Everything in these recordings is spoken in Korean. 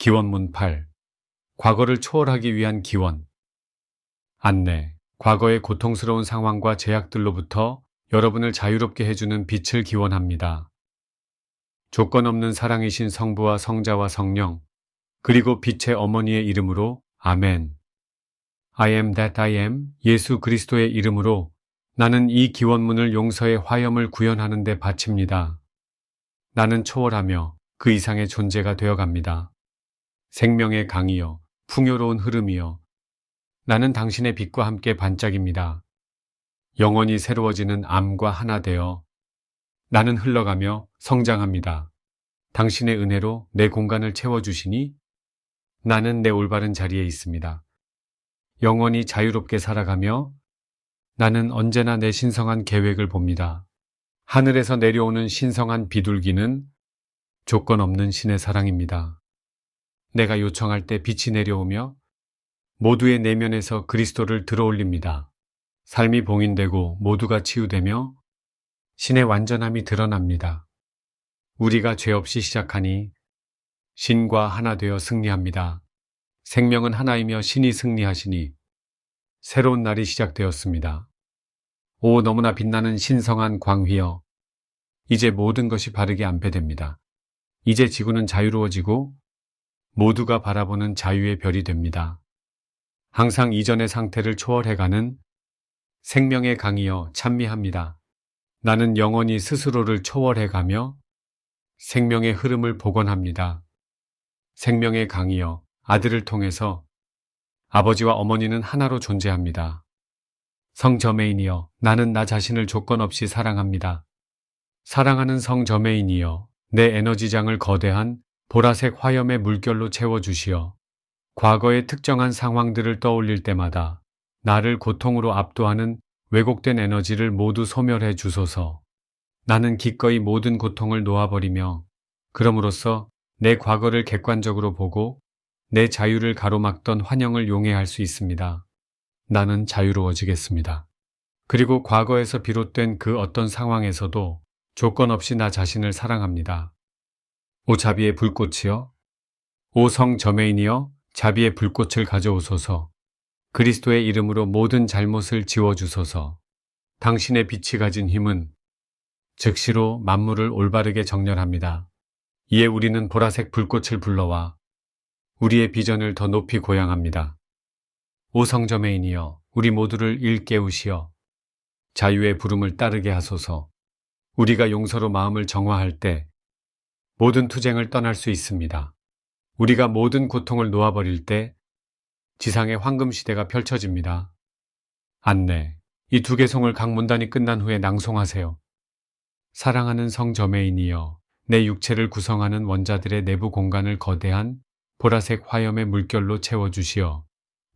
기원문 8. 과거를 초월하기 위한 기원. 안내. 과거의 고통스러운 상황과 제약들로부터 여러분을 자유롭게 해주는 빛을 기원합니다. 조건 없는 사랑이신 성부와 성자와 성령, 그리고 빛의 어머니의 이름으로 아멘. I am that I am, 예수 그리스도의 이름으로 나는 이 기원문을 용서의 화염을 구현하는 데 바칩니다. 나는 초월하며 그 이상의 존재가 되어갑니다. 생명의 강이여, 풍요로운 흐름이여, 나는 당신의 빛과 함께 반짝입니다. 영원히 새로워지는 암과 하나 되어 나는 흘러가며 성장합니다. 당신의 은혜로 내 공간을 채워주시니 나는 내 올바른 자리에 있습니다. 영원히 자유롭게 살아가며 나는 언제나 내 신성한 계획을 봅니다. 하늘에서 내려오는 신성한 비둘기는 조건 없는 신의 사랑입니다. 내가 요청할 때 빛이 내려오며 모두의 내면에서 그리스도를 들어올립니다. 삶이 봉인되고 모두가 치유되며 신의 완전함이 드러납니다. 우리가 죄 없이 시작하니 신과 하나 되어 승리합니다. 생명은 하나이며 신이 승리하시니 새로운 날이 시작되었습니다. 오, 너무나 빛나는 신성한 광휘여, 이제 모든 것이 바르게 안배됩니다. 이제 지구는 자유로워지고 모두가 바라보는 자유의 별이 됩니다. 항상 이전의 상태를 초월해가는 생명의 강이여 찬미합니다. 나는 영원히 스스로를 초월해가며 생명의 흐름을 복원합니다. 생명의 강이여 아들을 통해서 아버지와 어머니는 하나로 존재합니다. 성저메인이여 나는 나 자신을 조건 없이 사랑합니다. 사랑하는 성저메인이여 내 에너지장을 거대한 보라색 화염의 물결로 채워주시어 과거의 특정한 상황들을 떠올릴 때마다 나를 고통으로 압도하는 왜곡된 에너지를 모두 소멸해 주소서. 나는 기꺼이 모든 고통을 놓아버리며 그럼으로써 내 과거를 객관적으로 보고 내 자유를 가로막던 환영을 용해할 수 있습니다. 나는 자유로워지겠습니다. 그리고 과거에서 비롯된 그 어떤 상황에서도 조건 없이 나 자신을 사랑합니다. 오 자비의 불꽃이여, 오 성 저메인이여 자비의 불꽃을 가져오소서. 그리스도의 이름으로 모든 잘못을 지워주소서. 당신의 빛이 가진 힘은 즉시로 만물을 올바르게 정렬합니다. 이에 우리는 보라색 불꽃을 불러와 우리의 비전을 더 높이 고양합니다. 오 성저메인이여 우리 모두를 일깨우시어 자유의 부름을 따르게 하소서. 우리가 용서로 마음을 정화할 때 모든 투쟁을 떠날 수 있습니다. 우리가 모든 고통을 놓아버릴 때 지상의 황금 시대가 펼쳐집니다. 안내. 이 두 개송을 각 문단이 끝난 후에 낭송하세요. 사랑하는 성저메인이여 내 육체를 구성하는 원자들의 내부 공간을 거대한 보라색 화염의 물결로 채워주시어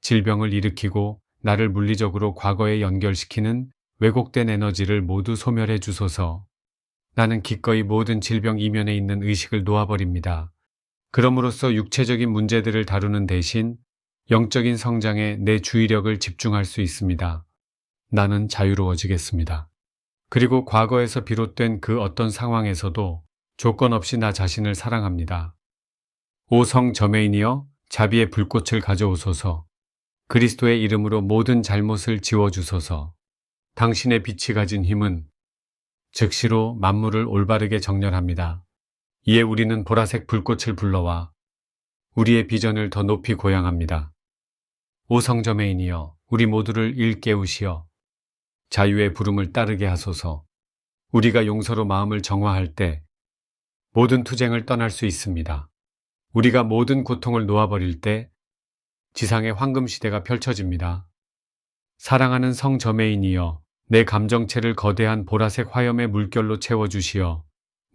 질병을 일으키고 나를 물리적으로 과거에 연결시키는 왜곡된 에너지를 모두 소멸해 주소서. 나는 기꺼이 모든 질병 이면에 있는 의식을 놓아버립니다. 그럼으로써 육체적인 문제들을 다루는 대신 영적인 성장에 내 주의력을 집중할 수 있습니다. 나는 자유로워지겠습니다. 그리고 과거에서 비롯된 그 어떤 상황에서도 조건 없이 나 자신을 사랑합니다. 오 성 저메인이여 자비의 불꽃을 가져오소서. 그리스도의 이름으로 모든 잘못을 지워주소서. 당신의 빛이 가진 힘은 즉시로 만물을 올바르게 정렬합니다. 이에 우리는 보라색 불꽃을 불러와 우리의 비전을 더 높이 고양합니다. 오 성저메인이여 우리 모두를 일깨우시어 자유의 부름을 따르게 하소서. 우리가 용서로 마음을 정화할 때 모든 투쟁을 떠날 수 있습니다. 우리가 모든 고통을 놓아버릴 때 지상의 황금 시대가 펼쳐집니다. 사랑하는 성저메인이여 내 감정체를 거대한 보라색 화염의 물결로 채워주시어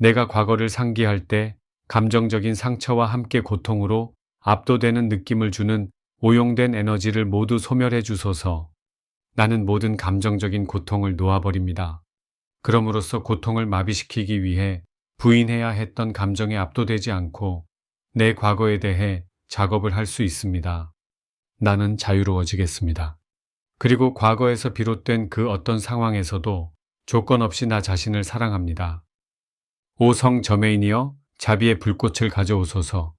내가 과거를 상기할 때 감정적인 상처와 함께 고통으로 압도되는 느낌을 주는 오용된 에너지를 모두 소멸해 주소서. 나는 모든 감정적인 고통을 놓아버립니다. 그럼으로써 고통을 마비시키기 위해 부인해야 했던 감정에 압도되지 않고 내 과거에 대해 작업을 할 수 있습니다. 나는 자유로워지겠습니다. 그리고 과거에서 비롯된 그 어떤 상황에서도 조건 없이 나 자신을 사랑합니다. 오 성 저메인이여 자비의 불꽃을 가져오소서.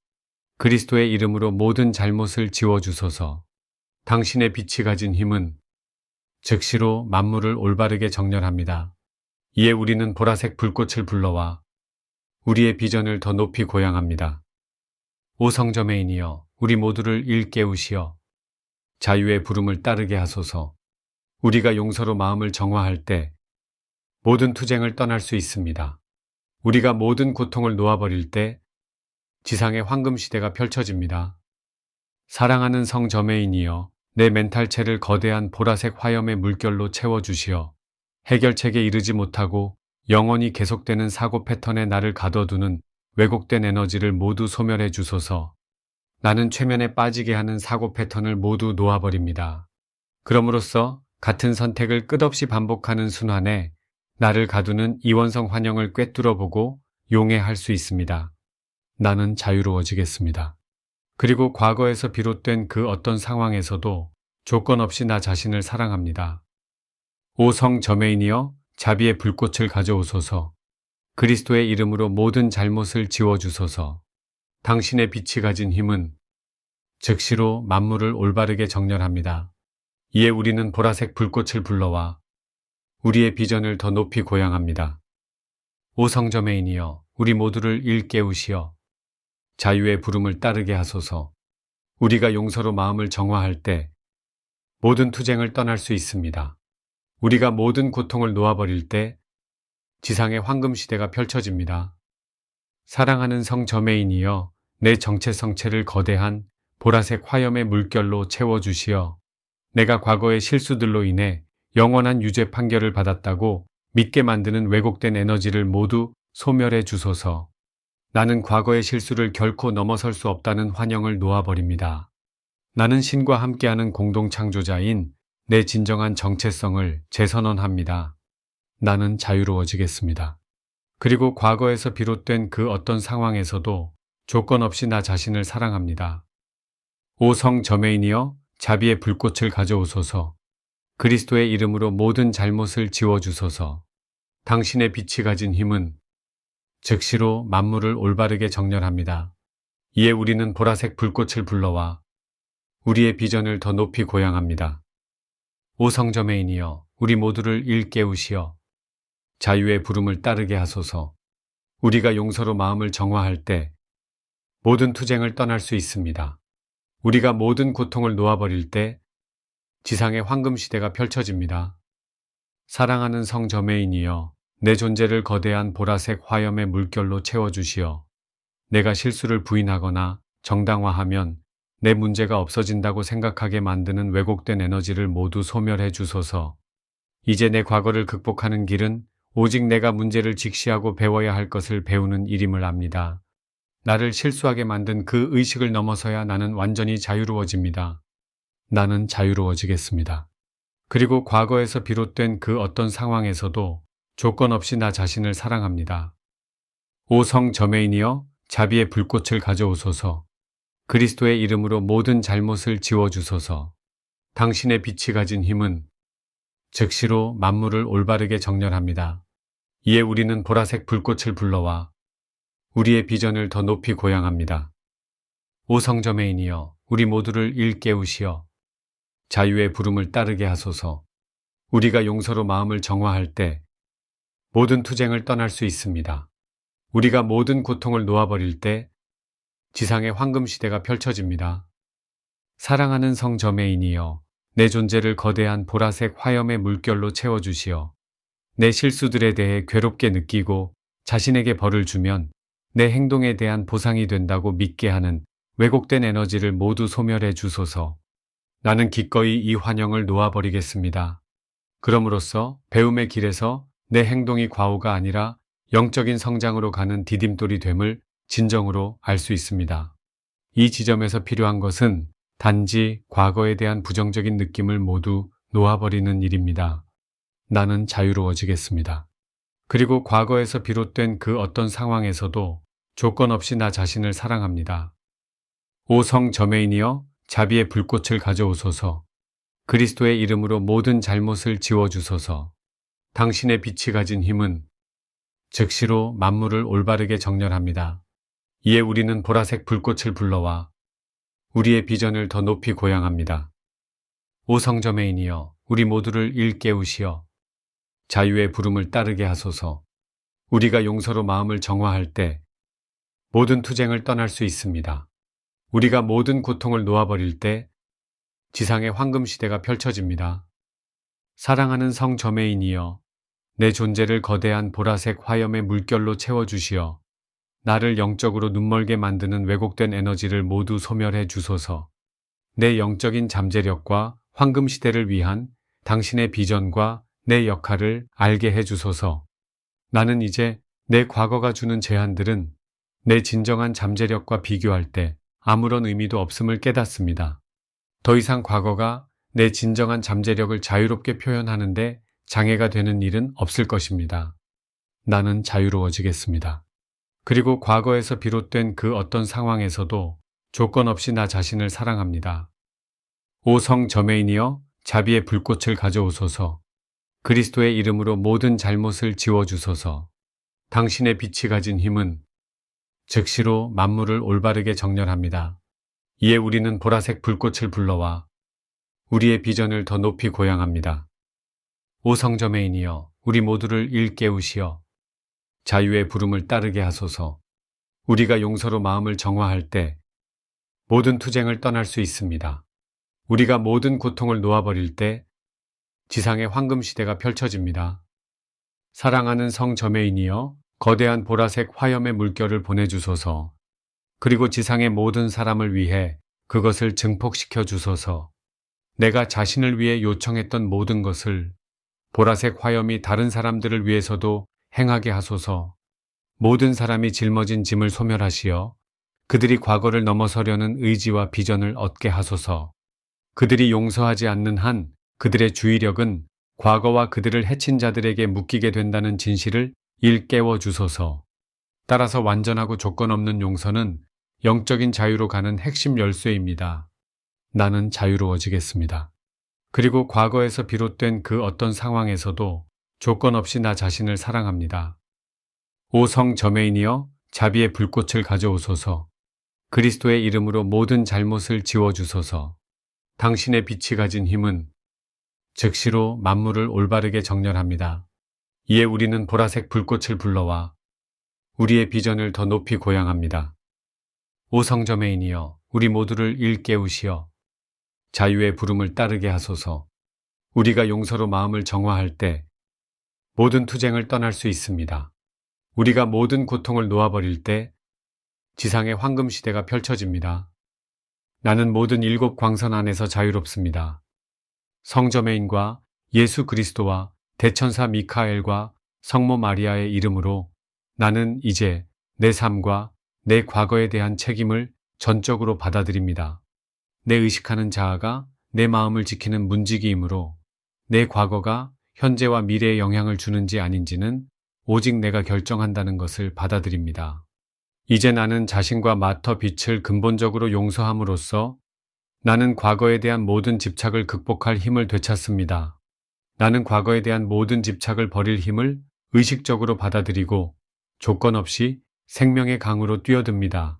그리스도의 이름으로 모든 잘못을 지워주소서. 당신의 빛이 가진 힘은 즉시로 만물을 올바르게 정렬합니다. 이에 우리는 보라색 불꽃을 불러와 우리의 비전을 더 높이 고양합니다. 오 성저메인이여, 우리 모두를 일깨우시어 자유의 부름을 따르게 하소서. 우리가 용서로 마음을 정화할 때 모든 투쟁을 떠날 수 있습니다. 우리가 모든 고통을 놓아버릴 때 지상의 황금 시대가 펼쳐집니다. 사랑하는 성 저메인이여, 내 멘탈체를 거대한 보라색 화염의 물결로 채워주시어 해결책에 이르지 못하고 영원히 계속되는 사고 패턴에 나를 가둬두는 왜곡된 에너지를 모두 소멸해 주소서. 나는 최면에 빠지게 하는 사고 패턴을 모두 놓아버립니다. 그럼으로써 같은 선택을 끝없이 반복하는 순환에 나를 가두는 이원성 환영을 꿰뚫어보고 용해할 수 있습니다. 나는 자유로워지겠습니다. 그리고 과거에서 비롯된 그 어떤 상황에서도 조건 없이 나 자신을 사랑합니다. 오 성 저메인이여, 자비의 불꽃을 가져오소서. 그리스도의 이름으로 모든 잘못을 지워주소서. 당신의 빛이 가진 힘은 즉시로 만물을 올바르게 정렬합니다. 이에 우리는 보라색 불꽃을 불러와 우리의 비전을 더 높이 고양합니다. 오 성저메인이여, 우리 모두를 일깨우시어 자유의 부름을 따르게 하소서. 우리가 용서로 마음을 정화할 때 모든 투쟁을 떠날 수 있습니다. 우리가 모든 고통을 놓아버릴 때 지상의 황금 시대가 펼쳐집니다. 사랑하는 성 저메인이여, 내 정체 성체를 거대한 보라색 화염의 물결로 채워주시어 내가 과거의 실수들로 인해 영원한 유죄 판결을 받았다고 믿게 만드는 왜곡된 에너지를 모두 소멸해 주소서. 나는 과거의 실수를 결코 넘어설 수 없다는 환영을 놓아버립니다. 나는 신과 함께하는 공동 창조자인 내 진정한 정체성을 재선언합니다. 나는 자유로워지겠습니다. 그리고 과거에서 비롯된 그 어떤 상황에서도 조건 없이 나 자신을 사랑합니다. 오 성 저메인이여, 자비의 불꽃을 가져오소서. 그리스도의 이름으로 모든 잘못을 지워주소서. 당신의 빛이 가진 힘은 즉시로 만물을 올바르게 정렬합니다. 이에 우리는 보라색 불꽃을 불러와 우리의 비전을 더 높이 고양합니다. 오 성저메인이여, 우리 모두를 일깨우시어 자유의 부름을 따르게 하소서. 우리가 용서로 마음을 정화할 때 모든 투쟁을 떠날 수 있습니다. 우리가 모든 고통을 놓아버릴 때 지상의 황금 시대가 펼쳐집니다. 사랑하는 성 저메인이여, 내 존재를 거대한 보라색 화염의 물결로 채워주시어 내가 실수를 부인하거나 정당화하면 내 문제가 없어진다고 생각하게 만드는 왜곡된 에너지를 모두 소멸해 주소서. 이제 내 과거를 극복하는 길은 오직 내가 문제를 직시하고 배워야 할 것을 배우는 일임을 압니다. 나를 실수하게 만든 그 의식을 넘어서야 나는 완전히 자유로워집니다. 나는 자유로워지겠습니다. 그리고 과거에서 비롯된 그 어떤 상황에서도 조건 없이 나 자신을 사랑합니다. 오 성 저메인이여, 자비의 불꽃을 가져오소서. 그리스도의 이름으로 모든 잘못을 지워주소서. 당신의 빛이 가진 힘은 즉시로 만물을 올바르게 정렬합니다. 이에 우리는 보라색 불꽃을 불러와 우리의 비전을 더 높이 고양합니다. 오 성저메인이여, 우리 모두를 일깨우시어 자유의 부름을 따르게 하소서. 우리가 용서로 마음을 정화할 때 모든 투쟁을 떠날 수 있습니다. 우리가 모든 고통을 놓아버릴 때 지상의 황금 시대가 펼쳐집니다. 사랑하는 성 저메인이여, 내 존재를 거대한 보라색 화염의 물결로 채워주시어 내 실수들에 대해 괴롭게 느끼고 자신에게 벌을 주면 내 행동에 대한 보상이 된다고 믿게 하는 왜곡된 에너지를 모두 소멸해 주소서. 나는 기꺼이 이 환영을 놓아버리겠습니다. 그럼으로써 배움의 길에서 내 행동이 과오가 아니라 영적인 성장으로 가는 디딤돌이 됨을 진정으로 알 수 있습니다. 이 지점에서 필요한 것은 단지 과거에 대한 부정적인 느낌을 모두 놓아버리는 일입니다. 나는 자유로워지겠습니다. 그리고 과거에서 비롯된 그 어떤 상황에서도 조건 없이 나 자신을 사랑합니다. 오 성 저메인이여, 자비의 불꽃을 가져오소서. 그리스도의 이름으로 모든 잘못을 지워주소서. 당신의 빛이 가진 힘은 즉시로 만물을 올바르게 정렬합니다. 이에 우리는 보라색 불꽃을 불러와 우리의 비전을 더 높이 고양합니다. 오 성저메인이여, 우리 모두를 일깨우시어 자유의 부름을 따르게 하소서. 우리가 용서로 마음을 정화할 때 모든 투쟁을 떠날 수 있습니다. 우리가 모든 고통을 놓아버릴 때 지상의 황금 시대가 펼쳐집니다. 사랑하는 성 저메인이여, 내 존재를 거대한 보라색 화염의 물결로 채워주시어 나를 영적으로 눈멀게 만드는 왜곡된 에너지를 모두 소멸해 주소서. 내 영적인 잠재력과 황금 시대를 위한 당신의 비전과 내 역할을 알게 해 주소서. 나는 이제 내 과거가 주는 제한들은 내 진정한 잠재력과 비교할 때 아무런 의미도 없음을 깨닫습니다. 더 이상 과거가 내 진정한 잠재력을 자유롭게 표현하는데 장애가 되는 일은 없을 것입니다. 나는 자유로워지겠습니다. 그리고 과거에서 비롯된 그 어떤 상황에서도 조건 없이 나 자신을 사랑합니다. 오 성 저메인이여, 자비의 불꽃을 가져오소서. 그리스도의 이름으로 모든 잘못을 지워주소서. 당신의 빛이 가진 힘은 즉시로 만물을 올바르게 정렬합니다. 이에 우리는 보라색 불꽃을 불러와 우리의 비전을 더 높이 고양합니다. 오 성저메인이여, 우리 모두를 일깨우시어 자유의 부름을 따르게 하소서. 우리가 용서로 마음을 정화할 때 모든 투쟁을 떠날 수 있습니다. 우리가 모든 고통을 놓아버릴 때 지상의 황금 시대가 펼쳐집니다. 사랑하는 성 저메인이여, 거대한 보라색 화염의 물결을 보내주소서. 그리고 지상의 모든 사람을 위해 그것을 증폭시켜 주소서. 내가 자신을 위해 요청했던 모든 것을 보라색 화염이 다른 사람들을 위해서도 행하게 하소서. 모든 사람이 짊어진 짐을 소멸하시어 그들이 과거를 넘어서려는 의지와 비전을 얻게 하소서. 그들이 용서하지 않는 한 그들의 주의력은 과거와 그들을 해친 자들에게 묶이게 된다는 진실을 일깨워 주소서. 따라서 완전하고 조건 없는 용서는 영적인 자유로 가는 핵심 열쇠입니다. 나는 자유로워지겠습니다. 그리고 과거에서 비롯된 그 어떤 상황에서도 조건 없이 나 자신을 사랑합니다. 오 성 저메인이여, 자비의 불꽃을 가져오소서. 그리스도의 이름으로 모든 잘못을 지워주소서. 당신의 빛이 가진 힘은 즉시로 만물을 올바르게 정렬합니다. 이에 우리는 보라색 불꽃을 불러와 우리의 비전을 더 높이 고양합니다. 오 성저메인이여, 우리 모두를 일깨우시어 자유의 부름을 따르게 하소서. 우리가 용서로 마음을 정화할 때 모든 투쟁을 떠날 수 있습니다. 우리가 모든 고통을 놓아버릴 때 지상의 황금 시대가 펼쳐집니다. 나는 모든 7 광선 안에서 자유롭습니다. 성저메인과 예수 그리스도와 대천사 미카엘과 성모 마리아의 이름으로 나는 이제 내 삶과 내 과거에 대한 책임을 전적으로 받아들입니다. 내 의식하는 자아가 내 마음을 지키는 문지기이므로 내 과거가 현재와 미래에 영향을 주는지 아닌지는 오직 내가 결정한다는 것을 받아들입니다. 이제 나는 자신과 마터 빛을 근본적으로 용서함으로써 나는 과거에 대한 모든 집착을 극복할 힘을 되찾습니다. 나는 과거에 대한 모든 집착을 버릴 힘을 의식적으로 받아들이고 조건 없이 생명의 강으로 뛰어듭니다.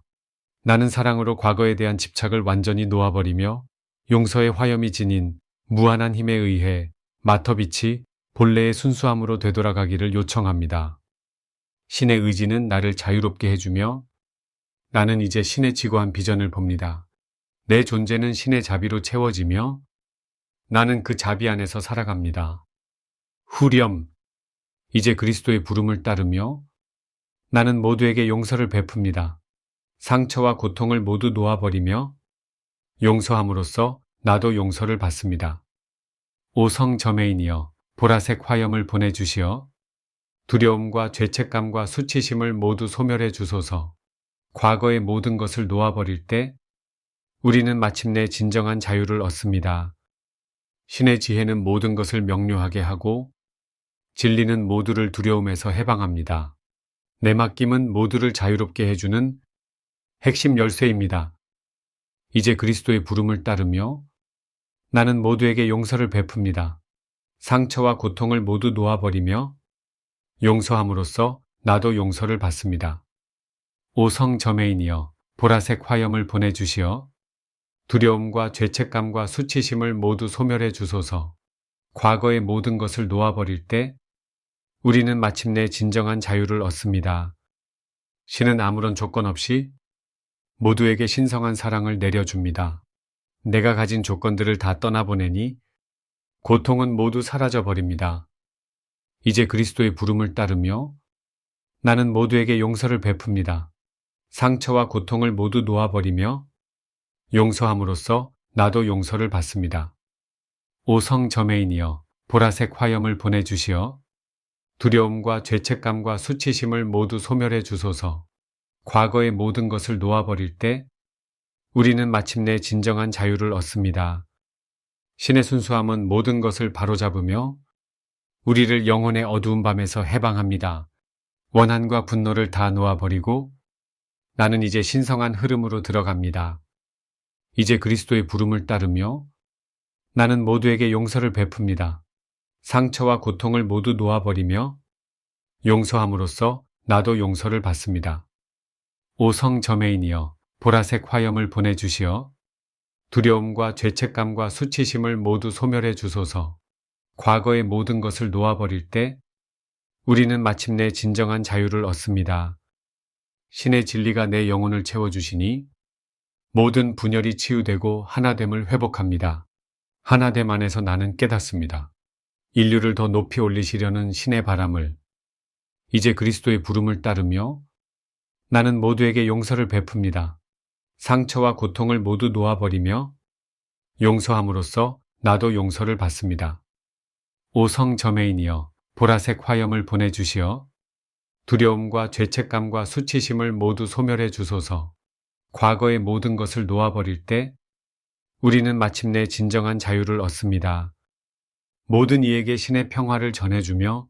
나는 사랑으로 과거에 대한 집착을 완전히 놓아버리며 용서의 화염이 지닌 무한한 힘에 의해 마터빛이 본래의 순수함으로 되돌아가기를 요청합니다. 신의 의지는 나를 자유롭게 해주며 나는 이제 신의 지고한 비전을 봅니다. 내 존재는 신의 자비로 채워지며 나는 그 자비 안에서 살아갑니다. 후렴, 이제 그리스도의 부름을 따르며 나는 모두에게 용서를 베풉니다. 상처와 고통을 모두 놓아버리며 용서함으로써 나도 용서를 받습니다. 오 성 저메인이여, 보라색 화염을 보내주시어 두려움과 죄책감과 수치심을 모두 소멸해 주소서. 과거의 모든 것을 놓아버릴 때 우리는 마침내 진정한 자유를 얻습니다. 신의 지혜는 모든 것을 명료하게 하고 진리는 모두를 두려움에서 해방합니다. 내 맡김은 모두를 자유롭게 해주는 핵심 열쇠입니다. 이제 그리스도의 부름을 따르며 나는 모두에게 용서를 베풉니다. 상처와 고통을 모두 놓아버리며 용서함으로써 나도 용서를 받습니다. 오성저매인이여 보라색 화염을 보내주시어 두려움과 죄책감과 수치심을 모두 소멸해 주소서. 과거의 모든 것을 놓아버릴 때 우리는 마침내 진정한 자유를 얻습니다. 신은 아무런 조건 없이 모두에게 신성한 사랑을 내려줍니다. 내가 가진 조건들을 다 떠나보내니 고통은 모두 사라져 버립니다. 이제 그리스도의 부름을 따르며 나는 모두에게 용서를 베풉니다. 상처와 고통을 모두 놓아버리며 용서함으로써 나도 용서를 받습니다. 오성저매인이여 보라색 화염을 보내주시어 두려움과 죄책감과 수치심을 모두 소멸해 주소서. 과거의 모든 것을 놓아버릴 때 우리는 마침내 진정한 자유를 얻습니다. 신의 순수함은 모든 것을 바로잡으며 우리를 영혼의 어두운 밤에서 해방합니다. 원한과 분노를 다 놓아버리고 나는 이제 신성한 흐름으로 들어갑니다. 이제 그리스도의 부름을 따르며 나는 모두에게 용서를 베풉니다. 상처와 고통을 모두 놓아버리며 용서함으로써 나도 용서를 받습니다. 오성저매인이여 보라색 화염을 보내주시어 두려움과 죄책감과 수치심을 모두 소멸해 주소서. 과거의 모든 것을 놓아버릴 때 우리는 마침내 진정한 자유를 얻습니다. 신의 진리가 내 영혼을 채워주시니 모든 분열이 치유되고 하나됨을 회복합니다. 하나됨 안에서 나는 깨닫습니다. 인류를 더 높이 올리시려는 신의 바람을 이제 그리스도의 부름을 따르며 나는 모두에게 용서를 베풉니다. 상처와 고통을 모두 놓아버리며 용서함으로써 나도 용서를 받습니다. 오성저매인이여 보라색 화염을 보내주시어 두려움과 죄책감과 수치심을 모두 소멸해 주소서. 과거의 모든 것을 놓아버릴 때 우리는 마침내 진정한 자유를 얻습니다. 모든 이에게 신의 평화를 전해주며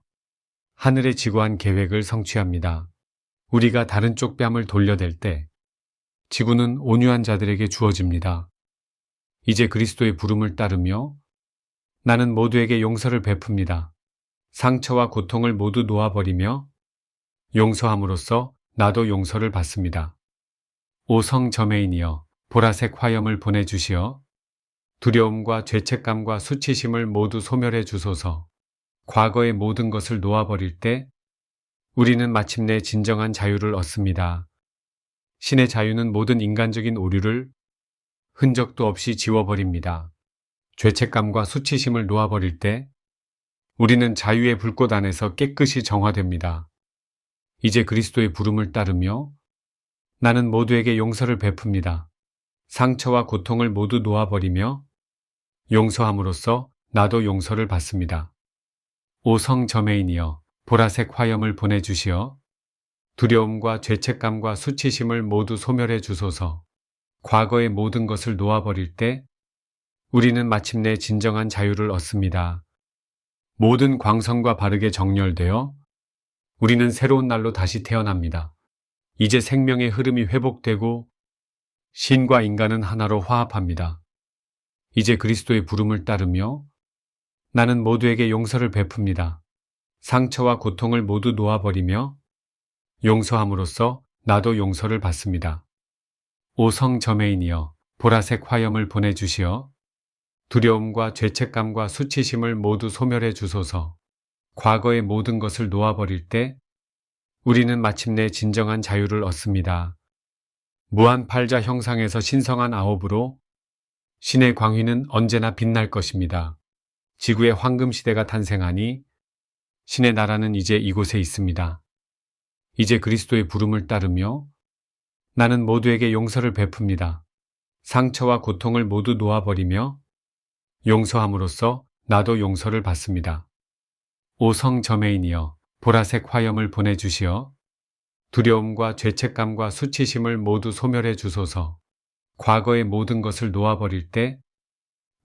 하늘의 지구한 계획을 성취합니다. 우리가 다른 쪽 뺨을 돌려댈 때 지구는 온유한 자들에게 주어집니다. 이제 그리스도의 부름을 따르며 나는 모두에게 용서를 베풉니다. 상처와 고통을 모두 놓아버리며 용서함으로써 나도 용서를 받습니다. 오성저매인이여 보라색 화염을 보내주시어 두려움과 죄책감과 수치심을 모두 소멸해 주소서. 과거의 모든 것을 놓아버릴 때 우리는 마침내 진정한 자유를 얻습니다. 신의 자유는 모든 인간적인 오류를 흔적도 없이 지워버립니다. 죄책감과 수치심을 놓아버릴 때 우리는 자유의 불꽃 안에서 깨끗이 정화됩니다. 이제 그리스도의 부름을 따르며 나는 모두에게 용서를 베풉니다. 상처와 고통을 모두 놓아버리며 용서함으로써 나도 용서를 받습니다. 오성저매인이여 보라색 화염을 보내주시어 두려움과 죄책감과 수치심을 모두 소멸해 주소서. 과거의 모든 것을 놓아버릴 때 우리는 마침내 진정한 자유를 얻습니다. 모든 광선과 바르게 정렬되어 우리는 새로운 날로 다시 태어납니다. 이제 생명의 흐름이 회복되고 신과 인간은 하나로 화합합니다. 이제 그리스도의 부름을 따르며 나는 모두에게 용서를 베풉니다. 상처와 고통을 모두 놓아버리며 용서함으로써 나도 용서를 받습니다. 오성저매인이여 보라색 화염을 보내주시어 두려움과 죄책감과 수치심을 모두 소멸해 주소서. 과거의 모든 것을 놓아버릴 때 우리는 마침내 진정한 자유를 얻습니다. 무한 팔자 형상에서 신성한 아홉으로 신의 광휘는 언제나 빛날 것입니다. 지구의 황금 시대가 탄생하니 신의 나라는 이제 이곳에 있습니다. 이제 그리스도의 부름을 따르며 나는 모두에게 용서를 베풉니다. 상처와 고통을 모두 놓아버리며 용서함으로써 나도 용서를 받습니다. 오성저매인이여 보라색 화염을 보내주시어 두려움과 죄책감과 수치심을 모두 소멸해 주소서. 과거의 모든 것을 놓아버릴 때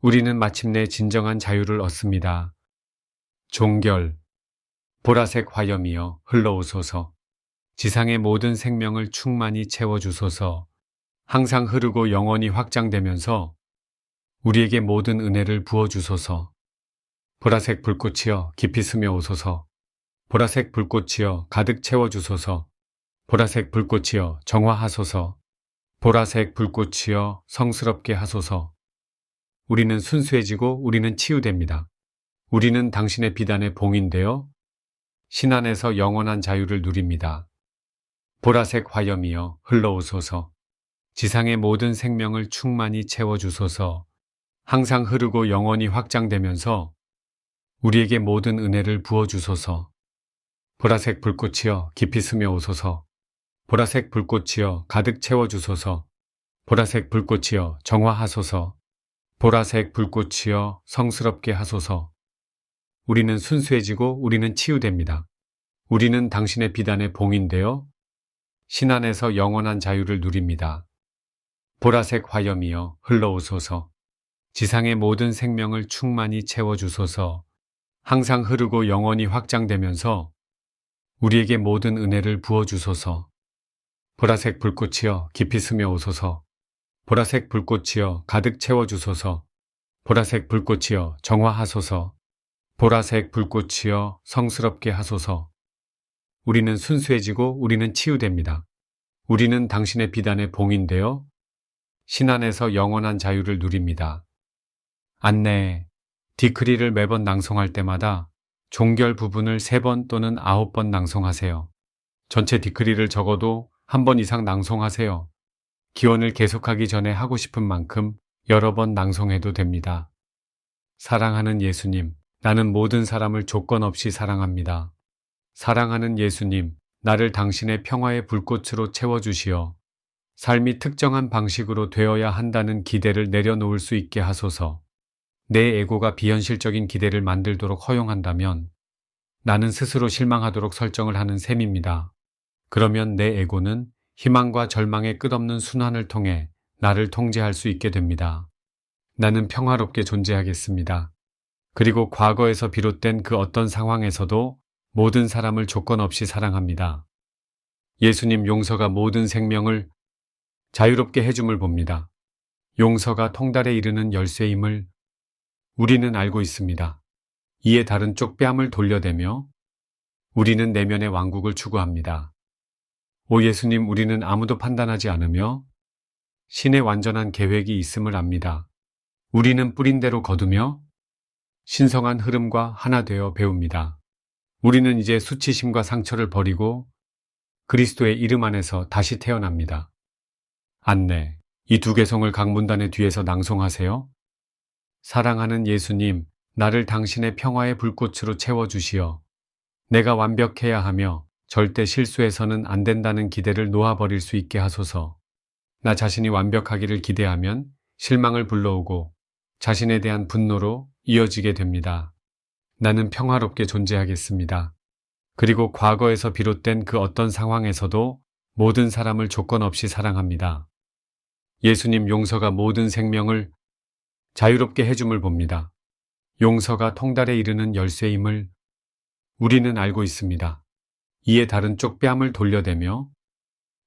우리는 마침내 진정한 자유를 얻습니다. 종결 보라색 화염이여 흘러오소서. 지상의 모든 생명을 충만히 채워주소서. 항상 흐르고 영원히 확장되면서 우리에게 모든 은혜를 부어주소서. 보라색 불꽃이여 깊이 스며오소서. 보라색 불꽃이여 가득 채워주소서. 보라색 불꽃이여 정화하소서. 보라색 불꽃이여 성스럽게 하소서. 우리는 순수해지고 우리는 치유됩니다. 우리는 당신의 비단의 봉인되어 신 안에서 영원한 자유를 누립니다. 보라색 화염이여 흘러오소서. 지상의 모든 생명을 충만히 채워주소서. 항상 흐르고 영원히 확장되면서 우리에게 모든 은혜를 부어주소서. 보라색 불꽃이여 깊이 스며오소서. 보라색 불꽃이여 가득 채워주소서. 보라색 불꽃이여 정화하소서. 보라색 불꽃이여 성스럽게 하소서. 우리는 순수해지고 우리는 치유됩니다. 우리는 당신의 비단에 봉인되어 신 안에서 영원한 자유를 누립니다. 보라색 화염이여 흘러오소서. 지상의 모든 생명을 충만히 채워주소서. 항상 흐르고 영원히 확장되면서 우리에게 모든 은혜를 부어주소서. 보라색 불꽃이여 깊이 스며오소서. 보라색 불꽃이여 가득 채워주소서. 보라색 불꽃이여 정화하소서. 보라색 불꽃이여 성스럽게 하소서. 우리는 순수해지고 우리는 치유됩니다. 우리는 당신의 비단에 봉인되어 신 안에서 영원한 자유를 누립니다. 안내, 디크리를 매번 낭송할 때마다 종결 부분을 3번 또는 9번 낭송하세요. 전체 디크리를 적어도 1번 이상 낭송하세요. 기원을 계속하기 전에 하고 싶은 만큼 여러 번 낭송해도 됩니다. 사랑하는 예수님, 나는 모든 사람을 조건 없이 사랑합니다. 사랑하는 예수님, 나를 당신의 평화의 불꽃으로 채워주시어 삶이 특정한 방식으로 되어야 한다는 기대를 내려놓을 수 있게 하소서. 내 에고가 비현실적인 기대를 만들도록 허용한다면 나는 스스로 실망하도록 설정을 하는 셈입니다. 그러면 내 에고는 희망과 절망의 끝없는 순환을 통해 나를 통제할 수 있게 됩니다. 나는 평화롭게 존재하겠습니다. 그리고 과거에서 비롯된 그 어떤 상황에서도 모든 사람을 조건 없이 사랑합니다. 예수님 용서가 모든 생명을 자유롭게 해줌을 봅니다. 용서가 통달에 이르는 열쇠임을 우리는 알고 있습니다. 이에 다른 쪽 뺨을 돌려대며 우리는 내면의 왕국을 추구합니다. 오 예수님, 우리는 아무도 판단하지 않으며 신의 완전한 계획이 있음을 압니다. 우리는 뿌린 대로 거두며 신성한 흐름과 하나 되어 배웁니다. 우리는 이제 수치심과 상처를 버리고 그리스도의 이름 안에서 다시 태어납니다. 안내, 이 2개송을 각 문단의 뒤에서 낭송하세요. 사랑하는 예수님, 나를 당신의 평화의 불꽃으로 채워주시어 내가 완벽해야 하며 절대 실수해서는 안 된다는 기대를 놓아버릴 수 있게 하소서. 나 자신이 완벽하기를 기대하면 실망을 불러오고 자신에 대한 분노로 이어지게 됩니다. 나는 평화롭게 존재하겠습니다. 그리고 과거에서 비롯된 그 어떤 상황에서도 모든 사람을 조건 없이 사랑합니다. 예수님 용서가 모든 생명을 자유롭게 해줌을 봅니다. 용서가 통달에 이르는 열쇠임을 우리는 알고 있습니다. 이에 다른 쪽 뺨을 돌려대며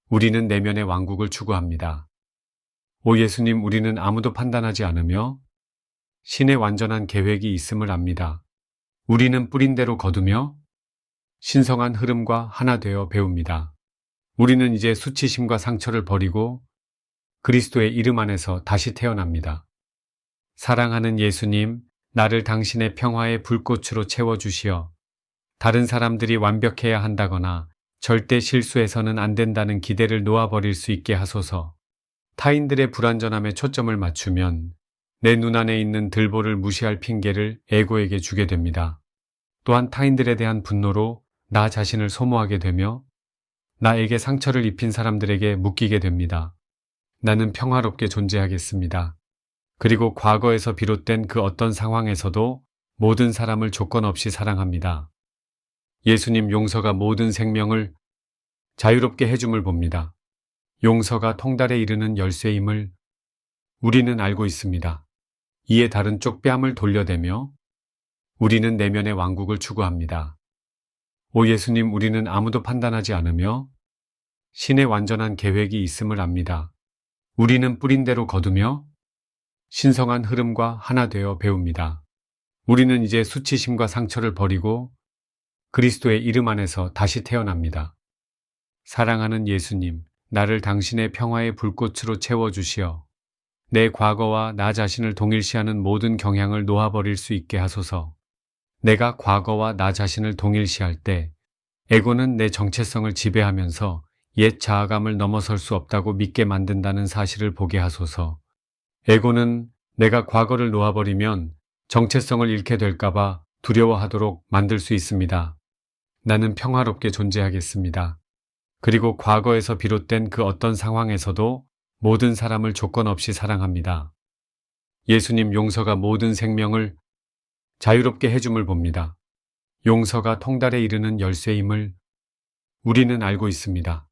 우리는 내면의 왕국을 추구합니다. 오 예수님, 우리는 아무도 판단하지 않으며 신의 완전한 계획이 있음을 압니다. 우리는 뿌린 대로 거두며 신성한 흐름과 하나 되어 배웁니다. 우리는 이제 수치심과 상처를 버리고 그리스도의 이름 안에서 다시 태어납니다. 사랑하는 예수님, 나를 당신의 평화의 불꽃으로 채워주시어 다른 사람들이 완벽해야 한다거나 절대 실수해서는 안 된다는 기대를 놓아버릴 수 있게 하소서. 타인들의 불완전함에 초점을 맞추면 내 눈안에 있는 들보를 무시할 핑계를 에고에게 주게 됩니다. 또한 타인들에 대한 분노로 나 자신을 소모하게 되며 나에게 상처를 입힌 사람들에게 묶이게 됩니다. 나는 평화롭게 존재하겠습니다. 그리고 과거에서 비롯된 그 어떤 상황에서도 모든 사람을 조건 없이 사랑합니다. 예수님 용서가 모든 생명을 자유롭게 해줌을 봅니다. 용서가 통달에 이르는 열쇠임을 우리는 알고 있습니다. 이에 다른 쪽 뺨을 돌려대며 우리는 내면의 왕국을 추구합니다. 오 예수님, 우리는 아무도 판단하지 않으며 신의 완전한 계획이 있음을 압니다. 우리는 뿌린 대로 거두며 신성한 흐름과 하나 되어 배웁니다. 우리는 이제 수치심과 상처를 버리고 그리스도의 이름 안에서 다시 태어납니다. 사랑하는 예수님, 나를 당신의 평화의 불꽃으로 채워주시어 내 과거와 나 자신을 동일시하는 모든 경향을 놓아버릴 수 있게 하소서. 내가 과거와 나 자신을 동일시할 때 에고는 내 정체성을 지배하면서 옛 자아감을 넘어설 수 없다고 믿게 만든다는 사실을 보게 하소서. 에고는 내가 과거를 놓아버리면 정체성을 잃게 될까봐 두려워하도록 만들 수 있습니다. 나는 평화롭게 존재하겠습니다. 그리고 과거에서 비롯된 그 어떤 상황에서도 모든 사람을 조건 없이 사랑합니다. 예수님 용서가 모든 생명을 자유롭게 해줌을 봅니다. 용서가 통달에 이르는 열쇠임을 우리는 알고 있습니다.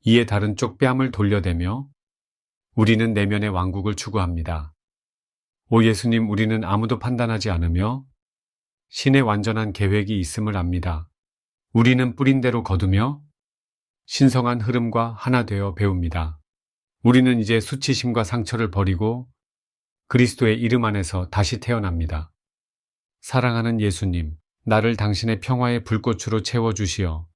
이에 다른 쪽 뺨을 돌려대며 우리는 내면의 왕국을 추구합니다. 오 예수님, 우리는 아무도 판단하지 않으며 신의 완전한 계획이 있음을 압니다. 우리는 뿌린 대로 거두며 신성한 흐름과 하나 되어 배웁니다. 우리는 이제 수치심과 상처를 버리고 그리스도의 이름 안에서 다시 태어납니다. 사랑하는 예수님, 나를 당신의 평화의 불꽃으로 채워주시어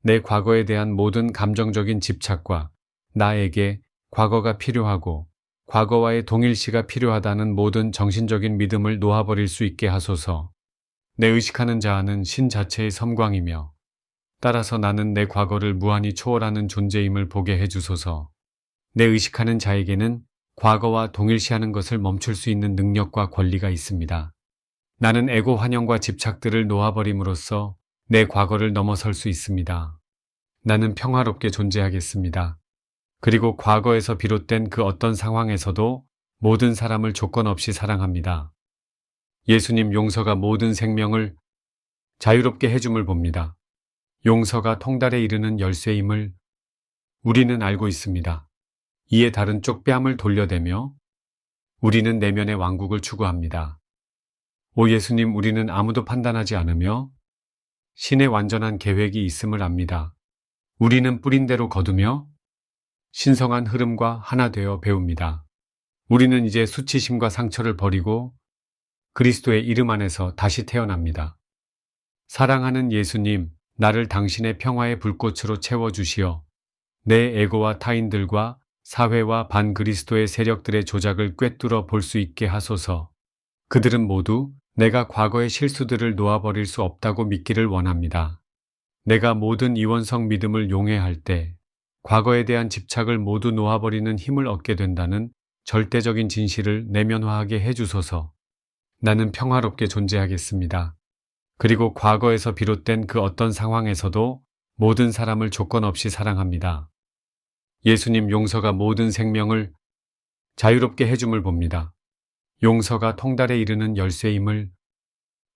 내 과거에 대한 모든 감정적인 집착과 나에게 과거가 필요하고 과거와의 동일시가 필요하다는 모든 정신적인 믿음을 놓아버릴 수 있게 하소서. 내 의식하는 자아는 신 자체의 섬광이며 따라서 나는 내 과거를 무한히 초월하는 존재임을 보게 해주소서. 내 의식하는 자에게는 과거와 동일시하는 것을 멈출 수 있는 능력과 권리가 있습니다. 나는 에고 환영과 집착들을 놓아버림으로써 내 과거를 넘어설 수 있습니다. 나는 평화롭게 존재하겠습니다. 그리고 과거에서 비롯된 그 어떤 상황에서도 모든 사람을 조건 없이 사랑합니다. 예수님 용서가 모든 생명을 자유롭게 해줌을 봅니다. 용서가 통달에 이르는 열쇠임을 우리는 알고 있습니다. 이에 다른 쪽 뺨을 돌려대며 우리는 내면의 왕국을 추구합니다. 오 예수님, 우리는 아무도 판단하지 않으며 신의 완전한 계획이 있음을 압니다. 우리는 뿌린 대로 거두며 신성한 흐름과 하나 되어 배웁니다. 우리는 이제 수치심과 상처를 버리고 그리스도의 이름 안에서 다시 태어납니다. 사랑하는 예수님, 나를 당신의 평화의 불꽃으로 채워주시어 내 에고와 타인들과 사회와 반그리스도의 세력들의 조작을 꿰뚫어 볼 수 있게 하소서. 그들은 모두 내가 과거의 실수들을 놓아버릴 수 없다고 믿기를 원합니다. 내가 모든 이원성 믿음을 용해할 때 과거에 대한 집착을 모두 놓아버리는 힘을 얻게 된다는 절대적인 진실을 내면화하게 해주소서. 나는 평화롭게 존재하겠습니다. 그리고 과거에서 비롯된 그 어떤 상황에서도 모든 사람을 조건 없이 사랑합니다. 예수님 용서가 모든 생명을 자유롭게 해줌을 봅니다. 용서가 통달에 이르는 열쇠임을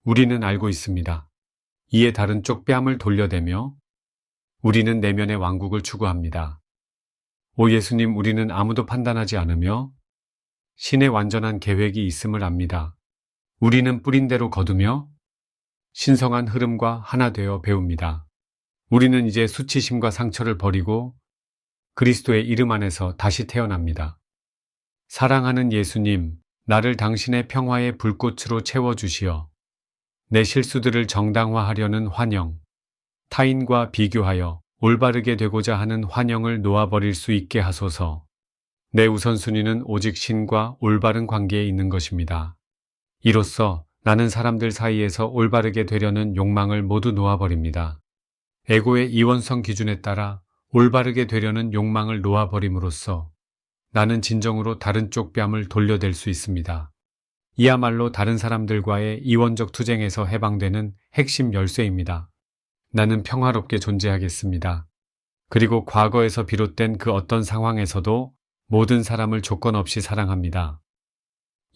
우리는 알고 있습니다. 이에 다른 쪽 뺨을 돌려대며 우리는 내면의 왕국을 추구합니다. 오 예수님, 우리는 아무도 판단하지 않으며 신의 완전한 계획이 있음을 압니다. 우리는 뿌린 대로 거두며 신성한 흐름과 하나 되어 배웁니다. 우리는 이제 수치심과 상처를 버리고 그리스도의 이름 안에서 다시 태어납니다. 사랑하는 예수님, 나를 당신의 평화의 불꽃으로 채워주시어 내 실수들을 정당화하려는 환영, 타인과 비교하여 올바르게 되고자 하는 환영을 놓아버릴 수 있게 하소서. 내 우선순위는 오직 신과 올바른 관계에 있는 것입니다. 이로써 나는 사람들 사이에서 올바르게 되려는 욕망을 모두 놓아버립니다. 에고의 이원성 기준에 따라 올바르게 되려는 욕망을 놓아버림으로써 나는 진정으로 다른 쪽 뺨을 돌려댈 수 있습니다. 이야말로 다른 사람들과의 이원적 투쟁에서 해방되는 핵심 열쇠입니다. 나는 평화롭게 존재하겠습니다. 그리고 과거에서 비롯된 그 어떤 상황에서도 모든 사람을 조건 없이 사랑합니다.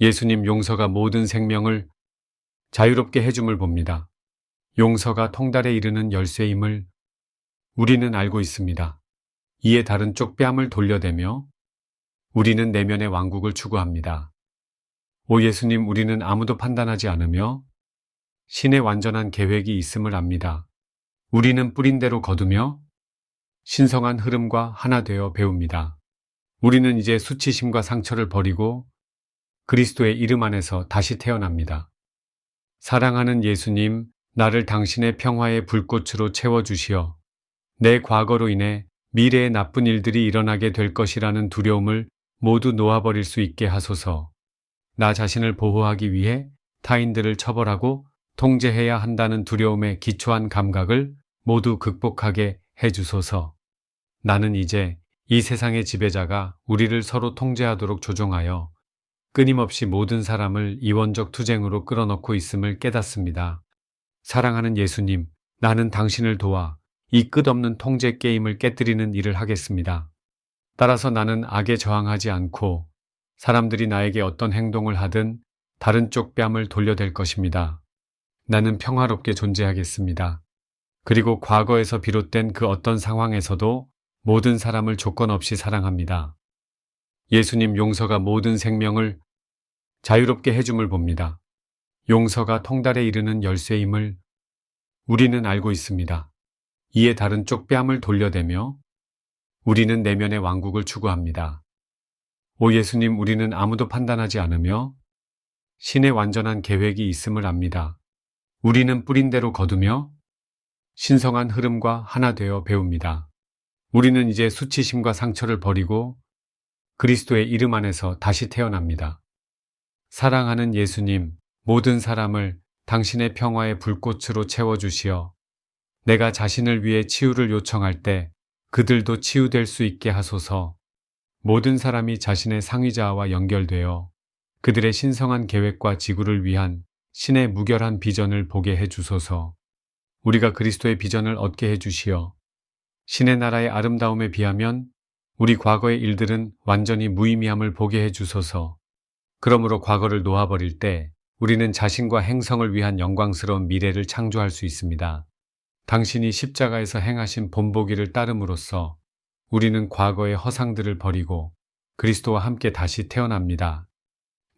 예수님 용서가 모든 생명을 자유롭게 해줌을 봅니다. 용서가 통달에 이르는 열쇠임을 우리는 알고 있습니다. 이에 다른 쪽 뺨을 돌려대며 우리는 내면의 왕국을 추구합니다. 오 예수님, 우리는 아무도 판단하지 않으며 신의 완전한 계획이 있음을 압니다. 우리는 뿌린 대로 거두며 신성한 흐름과 하나 되어 배웁니다. 우리는 이제 수치심과 상처를 버리고 그리스도의 이름 안에서 다시 태어납니다. 사랑하는 예수님, 나를 당신의 평화의 불꽃으로 채워주시어 내 과거로 인해 미래에 나쁜 일들이 일어나게 될 것이라는 두려움을 모두 놓아버릴 수 있게 하소서. 나 자신을 보호하기 위해 타인들을 처벌하고 통제해야 한다는 두려움에 기초한 감각을 모두 극복하게 해주소서. 나는 이제 이 세상의 지배자가 우리를 서로 통제하도록 조종하여 끊임없이 모든 사람을 이원적 투쟁으로 끌어넣고 있음을 깨닫습니다. 사랑하는 예수님, 나는 당신을 도와 이 끝없는 통제 게임을 깨뜨리는 일을 하겠습니다. 따라서 나는 악에 저항하지 않고 사람들이 나에게 어떤 행동을 하든 다른 쪽 뺨을 돌려댈 것입니다. 나는 평화롭게 존재하겠습니다. 그리고 과거에서 비롯된 그 어떤 상황에서도 모든 사람을 조건 없이 사랑합니다. 예수님, 용서가 모든 생명을 자유롭게 해줌을 봅니다. 용서가 통달에 이르는 열쇠임을 우리는 알고 있습니다. 이에 다른 쪽 뺨을 돌려대며 우리는 내면의 왕국을 추구합니다. 오 예수님, 우리는 아무도 판단하지 않으며 신의 완전한 계획이 있음을 압니다. 우리는 뿌린 대로 거두며 신성한 흐름과 하나 되어 배웁니다. 우리는 이제 수치심과 상처를 버리고 그리스도의 이름 안에서 다시 태어납니다. 사랑하는 예수님, 모든 사람을 당신의 평화의 불꽃으로 채워주시어 내가 자신을 위해 치유를 요청할 때 그들도 치유될 수 있게 하소서. 모든 사람이 자신의 상위자와 연결되어 그들의 신성한 계획과 지구를 위한 신의 무결한 비전을 보게 해주소서. 우리가 그리스도의 비전을 얻게 해주시어 신의 나라의 아름다움에 비하면 우리 과거의 일들은 완전히 무의미함을 보게 해주소서. 그러므로 과거를 놓아버릴 때 우리는 자신과 행성을 위한 영광스러운 미래를 창조할 수 있습니다. 당신이 십자가에서 행하신 본보기를 따름으로써 우리는 과거의 허상들을 버리고 그리스도와 함께 다시 태어납니다.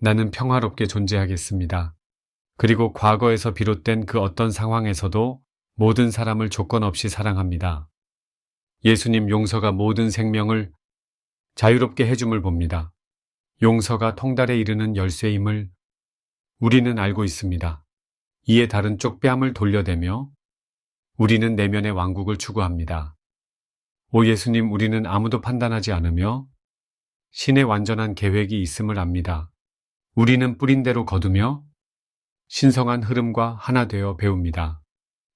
나는 평화롭게 존재하겠습니다. 그리고 과거에서 비롯된 그 어떤 상황에서도 모든 사람을 조건 없이 사랑합니다. 예수님, 용서가 모든 생명을 자유롭게 해줌을 봅니다. 용서가 통달에 이르는 열쇠임을 우리는 알고 있습니다. 이에 다른 쪽 뺨을 돌려대며 우리는 내면의 왕국을 추구합니다. 오 예수님, 우리는 아무도 판단하지 않으며 신의 완전한 계획이 있음을 압니다. 우리는 뿌린 대로 거두며 신성한 흐름과 하나 되어 배웁니다.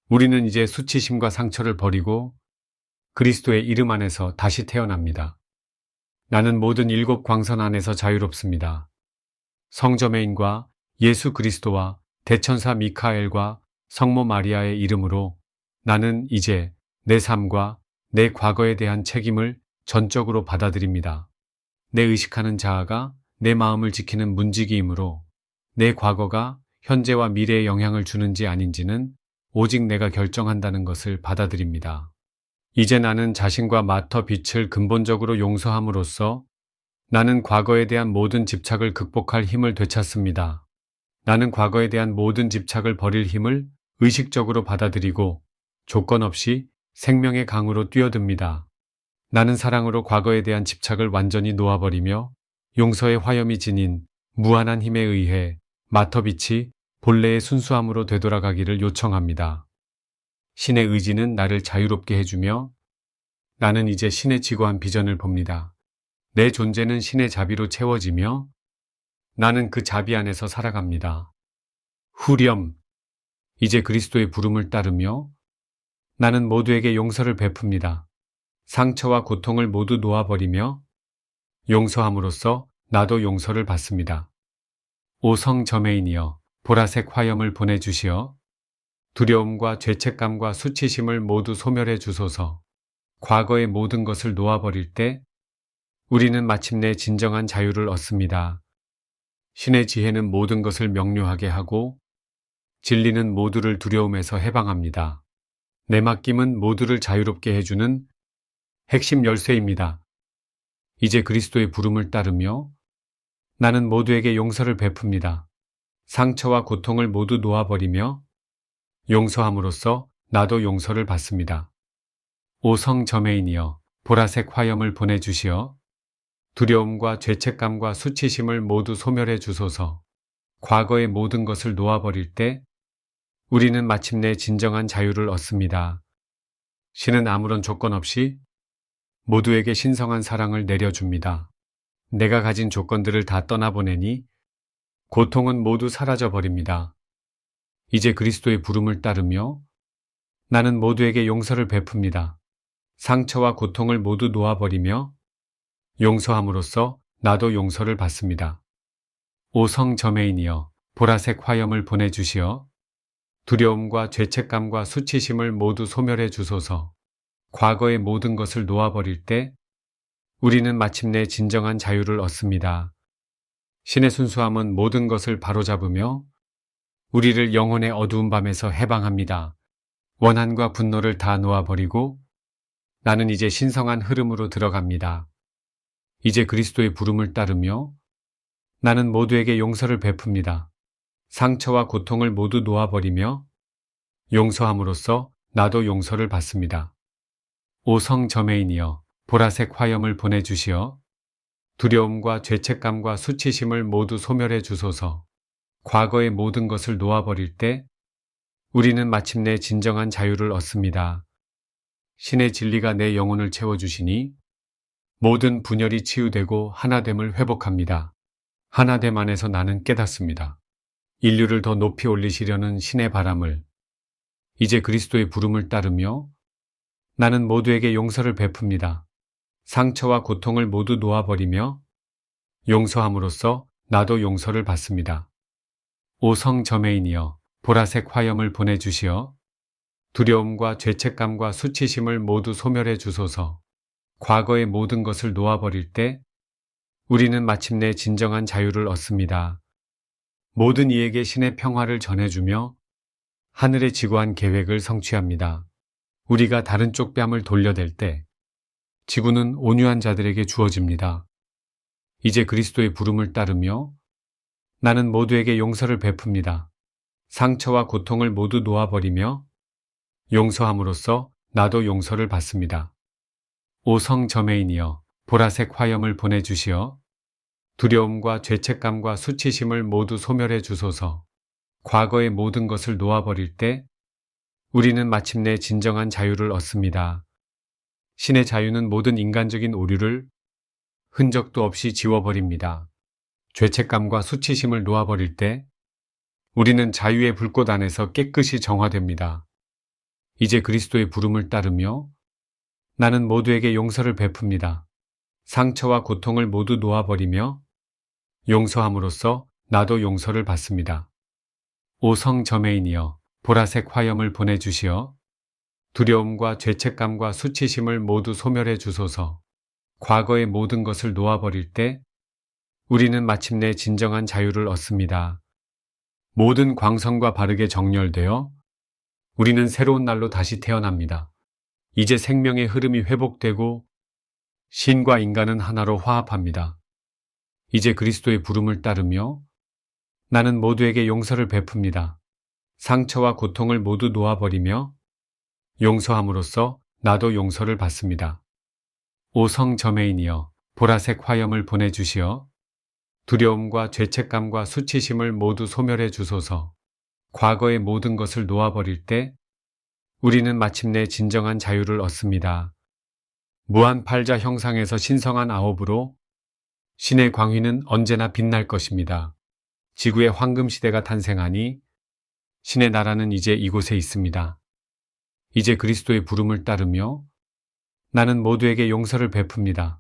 우리는 이제 수치심과 상처를 버리고 그리스도의 이름 안에서 다시 태어납니다. 나는 모든 7 광선 안에서 자유롭습니다. 성저메인과 예수 그리스도와 대천사 미카엘과 성모 마리아의 이름으로 나는 이제 내 삶과 내 과거에 대한 책임을 전적으로 받아들입니다. 내 의식하는 자아가 내 마음을 지키는 문지기이므로 내 과거가 현재와 미래에 영향을 주는지 아닌지는 오직 내가 결정한다는 것을 받아들입니다. 이제 나는 자신과 마터 빛을 근본적으로 용서함으로써 나는 과거에 대한 모든 집착을 극복할 힘을 되찾습니다. 나는 과거에 대한 모든 집착을 버릴 힘을 의식적으로 받아들이고 조건 없이 생명의 강으로 뛰어듭니다. 나는 사랑으로 과거에 대한 집착을 완전히 놓아버리며 용서의 화염이 지닌 무한한 힘에 의해 마터빛이 본래의 순수함으로 되돌아가기를 요청합니다. 신의 의지는 나를 자유롭게 해주며 나는 이제 신의 지고한 비전을 봅니다. 내 존재는 신의 자비로 채워지며 나는 그 자비 안에서 살아갑니다. 후렴, 이제 그리스도의 부름을 따르며 나는 모두에게 용서를 베풉니다. 상처와 고통을 모두 놓아버리며 용서함으로써 나도 용서를 받습니다. 오 성저메인이여, 보라색 화염을 보내주시어 두려움과 죄책감과 수치심을 모두 소멸해 주소서. 과거의 모든 것을 놓아버릴 때 우리는 마침내 진정한 자유를 얻습니다. 신의 지혜는 모든 것을 명료하게 하고 진리는 모두를 두려움에서 해방합니다. 내 맡김은 모두를 자유롭게 해주는 핵심 열쇠입니다. 이제 그리스도의 부름을 따르며 나는 모두에게 용서를 베풉니다. 상처와 고통을 모두 놓아버리며 용서함으로써 나도 용서를 받습니다. 오 성저메인이여, 보라색 화염을 보내주시어 두려움과 죄책감과 수치심을 모두 소멸해 주소서. 과거의 모든 것을 놓아버릴 때 우리는 마침내 진정한 자유를 얻습니다. 신은 아무런 조건 없이 모두에게 신성한 사랑을 내려줍니다. 내가 가진 조건들을 다 떠나보내니 고통은 모두 사라져 버립니다. 이제 그리스도의 부름을 따르며 나는 모두에게 용서를 베풉니다. 상처와 고통을 모두 놓아버리며 용서함으로써 나도 용서를 받습니다. 오 성저메인이여 보라색 화염을 보내주시어 두려움과 죄책감과 수치심을 모두 소멸해 주소서. 과거의 모든 것을 놓아버릴 때 우리는 마침내 진정한 자유를 얻습니다. 신의 순수함은 모든 것을 바로잡으며 우리를 영혼의 어두운 밤에서 해방합니다. 원한과 분노를 다 놓아버리고 나는 이제 신성한 흐름으로 들어갑니다. 이제 그리스도의 부름을 따르며 나는 모두에게 용서를 베풉니다. 상처와 고통을 모두 놓아버리며 용서함으로써 나도 용서를 받습니다. 오 성저메인이여 보라색 화염을 보내주시어 두려움과 죄책감과 수치심을 모두 소멸해 주소서. 과거의 모든 것을 놓아버릴 때 우리는 마침내 진정한 자유를 얻습니다. 신의 진리가 내 영혼을 채워주시니 모든 분열이 치유되고 하나됨을 회복합니다. 하나됨 안에서 나는 깨닫습니다. 인류를 더 높이 올리시려는 신의 바람을 이제 그리스도의 부름을 따르며 나는 모두에게 용서를 베풉니다. 상처와 고통을 모두 놓아버리며 용서함으로써 나도 용서를 받습니다. 오 성저메인이여 보라색 화염을 보내주시어 두려움과 죄책감과 수치심을 모두 소멸해 주소서. 과거의 모든 것을 놓아버릴 때 우리는 마침내 진정한 자유를 얻습니다. 모든 이에게 신의 평화를 전해주며 하늘의 지구한 계획을 성취합니다. 우리가 다른 쪽 뺨을 돌려댈 때 지구는 온유한 자들에게 주어집니다. 이제 그리스도의 부름을 따르며 나는 모두에게 용서를 베풉니다. 상처와 고통을 모두 놓아버리며 용서함으로써 나도 용서를 받습니다. 오 성저메인이여 보라색 화염을 보내주시어 두려움과 죄책감과 수치심을 모두 소멸해 주소서. 과거의 모든 것을 놓아버릴 때 우리는 마침내 진정한 자유를 얻습니다. 신의 자유는 모든 인간적인 오류를 흔적도 없이 지워버립니다. 죄책감과 수치심을 놓아버릴 때 우리는 자유의 불꽃 안에서 깨끗이 정화됩니다. 이제 그리스도의 부름을 따르며 나는 모두에게 용서를 베풉니다. 상처와 고통을 모두 놓아버리며 용서함으로써 나도 용서를 받습니다. 오 성저메인이여 보라색 화염을 보내주시어 두려움과 죄책감과 수치심을 모두 소멸해 주소서. 과거의 모든 것을 놓아버릴 때 우리는 마침내 진정한 자유를 얻습니다. 모든 광선과 바르게 정렬되어 우리는 새로운 날로 다시 태어납니다. 이제 생명의 흐름이 회복되고 신과 인간은 하나로 화합합니다. 이제 그리스도의 부름을 따르며 나는 모두에게 용서를 베풉니다. 상처와 고통을 모두 놓아버리며 용서함으로써 나도 용서를 받습니다. 오 성저메인이여 보라색 화염을 보내주시어 두려움과 죄책감과 수치심을 모두 소멸해 주소서. 과거의 모든 것을 놓아버릴 때 우리는 마침내 진정한 자유를 얻습니다. 무한 팔자 형상에서 신성한 아홉으로 신의 광휘는 언제나 빛날 것입니다. 지구의 황금 시대가 탄생하니 신의 나라는 이제 이곳에 있습니다. 이제 그리스도의 부름을 따르며 나는 모두에게 용서를 베풉니다.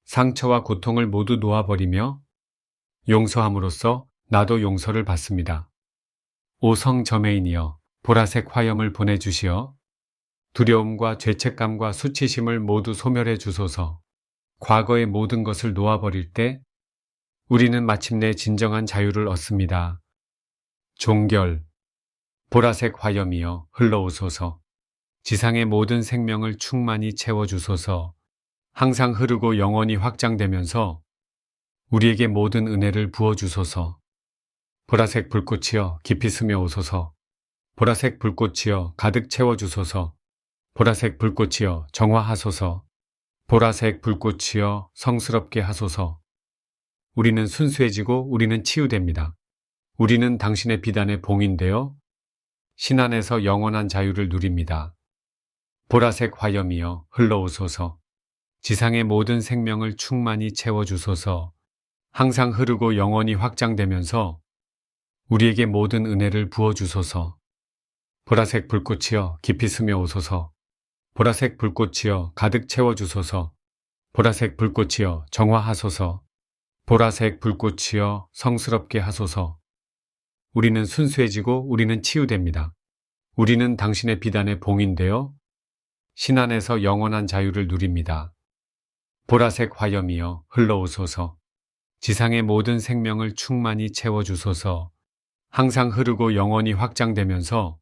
상처와 고통을 모두 놓아버리며 용서함으로써 나도 용서를 받습니다. 오 성저메인이여 보라색 화염을 보내주시어 두려움과 죄책감과 수치심을 모두 소멸해 주소서. 과거의 모든 것을 놓아버릴 때 우리는 마침내 진정한 자유를 얻습니다. 종결 보라색 화염이여 흘러오소서. 지상의 모든 생명을 충만히 채워주소서. 항상 흐르고 영원히 확장되면서 우리에게 모든 은혜를 부어주소서. 보라색 불꽃이여 깊이 스며오소서. 보라색 불꽃이여 가득 채워주소서. 보라색 불꽃이여 정화하소서. 보라색 불꽃이여 성스럽게 하소서. 우리는 순수해지고 우리는 치유됩니다. 우리는 당신의 비단에 봉인되어 신 안에서 영원한 자유를 누립니다. 보라색 화염이여 흘러오소서. 지상의 모든 생명을 충만히 채워주소서. 항상 흐르고 영원히 확장되면서 우리에게 모든 은혜를 부어주소서. 보라색 불꽃이여 깊이 스며오소서. 보라색 불꽃이여 가득 채워주소서. 보라색 불꽃이여 정화하소서. 보라색 불꽃이여 성스럽게 하소서. 우리는 순수해지고 우리는 치유됩니다. 우리는 당신의 비단에 봉인되어 신 안에서 영원한 자유를 누립니다. 보라색 화염이여 흘러오소서. 지상의 모든 생명을 충만히 채워주소서. 항상 흐르고 영원히 확장되면서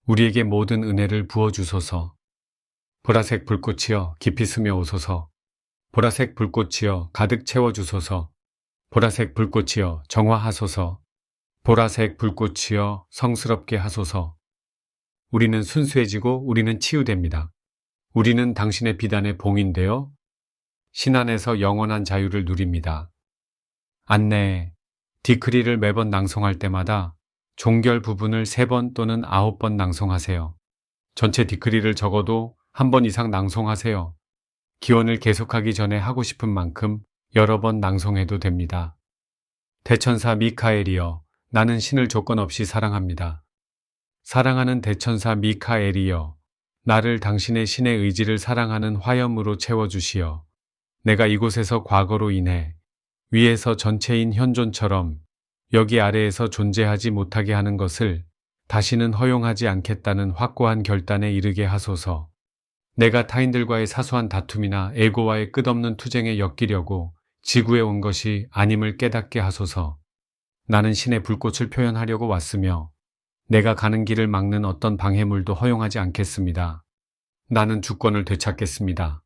우리에게 모든 은혜를 부어주소서. 보라색 불꽃이여 깊이 스며오소서. 보라색 불꽃이여 가득 채워주소서. 보라색 불꽃이여 정화하소서. 보라색 불꽃이여 성스럽게 하소서. 우리는 순수해지고 우리는 치유됩니다. 우리는 당신의 비단에 봉인되어 신 안에서 영원한 자유를 누립니다. 안내, 디크리를 매번 낭송할 때마다 종결 부분을 3번 또는 9번 낭송하세요. 전체 디크리를 적어도 1번 이상 낭송하세요. 기원을 계속하기 전에 하고 싶은 만큼 여러 번 낭송해도 됩니다. 대천사 미카엘이여, 나는 신을 조건 없이 사랑합니다. 사랑하는 대천사 미카엘이여, 나를 당신의 신의 의지를 사랑하는 화염으로 채워주시어 내가 이곳에서 과거로 인해 위에서 전체인 현존처럼 여기 아래에서 존재하지 못하게 하는 것을 다시는 허용하지 않겠다는 확고한 결단에 이르게 하소서. 내가 타인들과의 사소한 다툼이나 에고와의 끝없는 투쟁에 엮이려고 지구에 온 것이 아님을 깨닫게 하소서. 나는 신의 불꽃을 표현하려고 왔으며 내가 가는 길을 막는 어떤 방해물도 허용하지 않겠습니다. 나는 주권을 되찾겠습니다.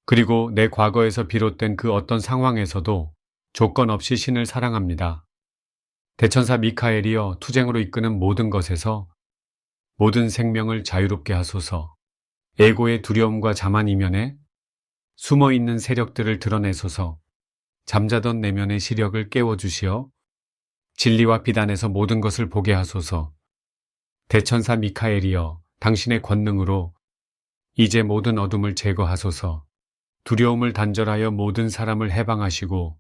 그리고 내 과거에서 비롯된 그 어떤 상황에서도 조건 없이 신을 사랑합니다. 대천사 미카엘이여, 투쟁으로 이끄는 모든 것에서 모든 생명을 자유롭게 하소서. 에고의 두려움과 자만 이면에 숨어있는 세력들을 드러내소서. 잠자던 내면의 시력을 깨워주시어 진리와 비단에서 모든 것을 보게 하소서. 대천사 미카엘이여, 당신의 권능으로 이제 모든 어둠을 제거하소서. 두려움을 단절하여 모든 사람을 해방하시고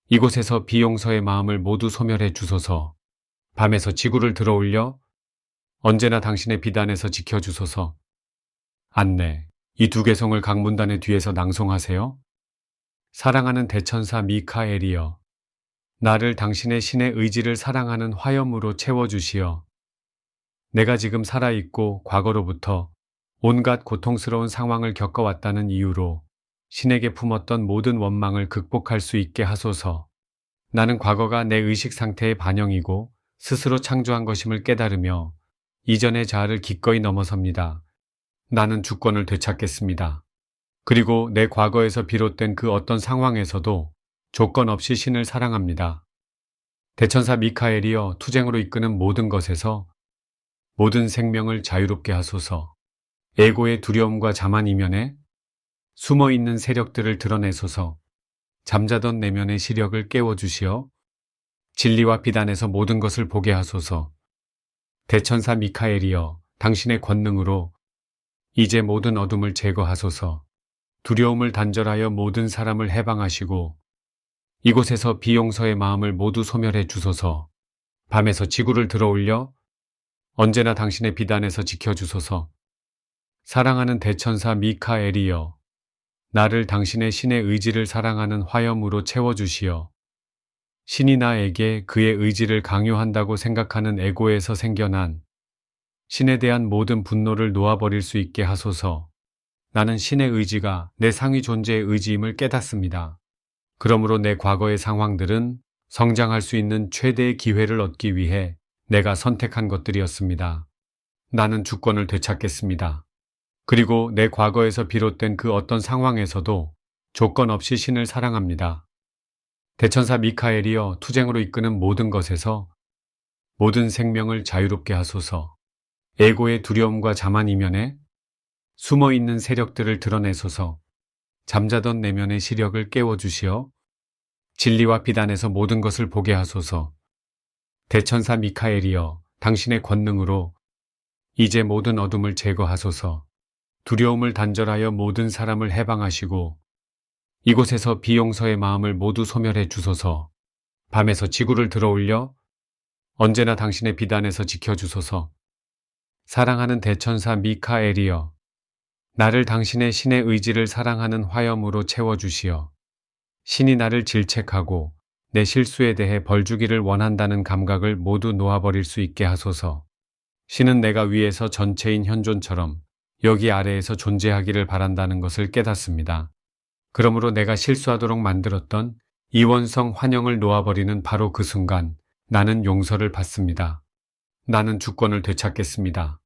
이곳에서 비용서의 마음을 모두 소멸해 주소서. 밤에서 지구를 들어올려 언제나 당신의 비단에서 지켜주소서. 안내, 이 2개성을 각 문단의 뒤에서 낭송하세요. 사랑하는 대천사 미카엘이여, 나를 당신의 신의 의지를 사랑하는 화염으로 채워주시어 내가 지금 살아있고 과거로부터 온갖 고통스러운 상황을 겪어왔다는 이유로 신에게 품었던 모든 원망을 극복할 수 있게 하소서. 나는 과거가 내 의식 상태의 반영이고 스스로 창조한 것임을 깨달으며 이전의 자아를 기꺼이 넘어섭니다. 나는 주권을 되찾겠습니다. 그리고 내 과거에서 비롯된 그 어떤 상황에서도 조건 없이 신을 사랑합니다. 대천사 미카엘이여, 투쟁으로 이끄는 모든 것에서 모든 생명을 자유롭게 하소서. 에고의 두려움과 자만 이면에 숨어있는 세력들을 드러내소서. 잠자던 내면의 시력을 깨워주시어 진리와 비단에서 모든 것을 보게 하소서. 대천사 미카엘이여, 당신의 권능으로 이제 모든 어둠을 제거하소서. 두려움을 단절하여 모든 사람을 해방하시고 이곳에서 비용서의 마음을 모두 소멸해 주소서. 밤에서 지구를 들어올려 언제나 당신의 비단에서 지켜주소서. 사랑하는 대천사 미카엘이여, 나를 당신의 신의 의지를 사랑하는 화염으로 채워주시어 신이 나에게 그의 의지를 강요한다고 생각하는 에고에서 생겨난 신에 대한 모든 분노를 놓아버릴 수 있게 하소서. 나는 신의 의지가 내 상위 존재의 의지임을 깨닫습니다. 그러므로 내 과거의 상황들은 성장할 수 있는 최대의 기회를 얻기 위해 내가 선택한 것들이었습니다. 나는 주권을 되찾겠습니다. 그리고 내 과거에서 비롯된 그 어떤 상황에서도 조건 없이 신을 사랑합니다. 대천사 미카엘이여, 투쟁으로 이끄는 모든 것에서 모든 생명을 자유롭게 하소서. 에고의 두려움과 자만 이면에 숨어있는 세력들을 드러내소서. 잠자던 내면의 시력을 깨워주시어 진리와 비단에서 모든 것을 보게 하소서. 대천사 미카엘이여, 당신의 권능으로 이제 모든 어둠을 제거하소서. 두려움을 단절하여 모든 사람을 해방하시고 이곳에서 비용서의 마음을 모두 소멸해 주소서. 밤에서 지구를 들어올려 언제나 당신의 비단에서 지켜주소서. 사랑하는 대천사 미카엘이여, 나를 당신의 신의 의지를 사랑하는 화염으로 채워주시어 신이 나를 질책하고 내 실수에 대해 벌주기를 원한다는 감각을 모두 놓아버릴 수 있게 하소서. 신은 내가 위에서 전체인 현존처럼 여기 아래에서 존재하기를 바란다는 것을 깨닫습니다. 그러므로 내가 실수하도록 만들었던 이원성 환영을 놓아버리는 바로 그 순간 나는 용서를 받습니다. 나는 주권을 되찾겠습니다.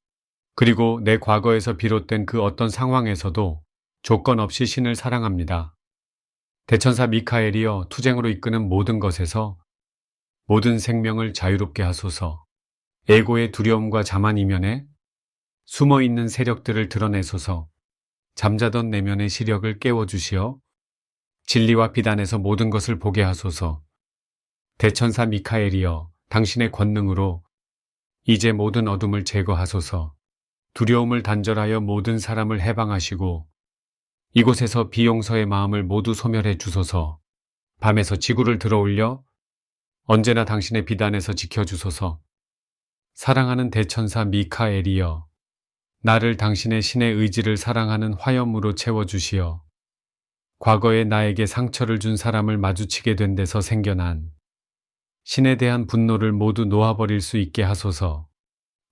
그리고 내 과거에서 비롯된 그 어떤 상황에서도 조건 없이 신을 사랑합니다. 대천사 미카엘이여, 투쟁으로 이끄는 모든 것에서 모든 생명을 자유롭게 하소서. 에고의 두려움과 자만 이면에 숨어있는 세력들을 드러내소서. 잠자던 내면의 시력을 깨워주시어 진리와 비단에서 모든 것을 보게 하소서. 대천사 미카엘이여, 당신의 권능으로 이제 모든 어둠을 제거하소서. 두려움을 단절하여 모든 사람을 해방하시고 이곳에서 비용서의 마음을 모두 소멸해 주소서. 밤에서 지구를 들어올려 언제나 당신의 비단에서 지켜주소서. 사랑하는 대천사 미카엘이여, 나를 당신의 신의 의지를 사랑하는 화염으로 채워주시어 과거에 나에게 상처를 준 사람을 마주치게 된 데서 생겨난 신에 대한 분노를 모두 놓아버릴 수 있게 하소서.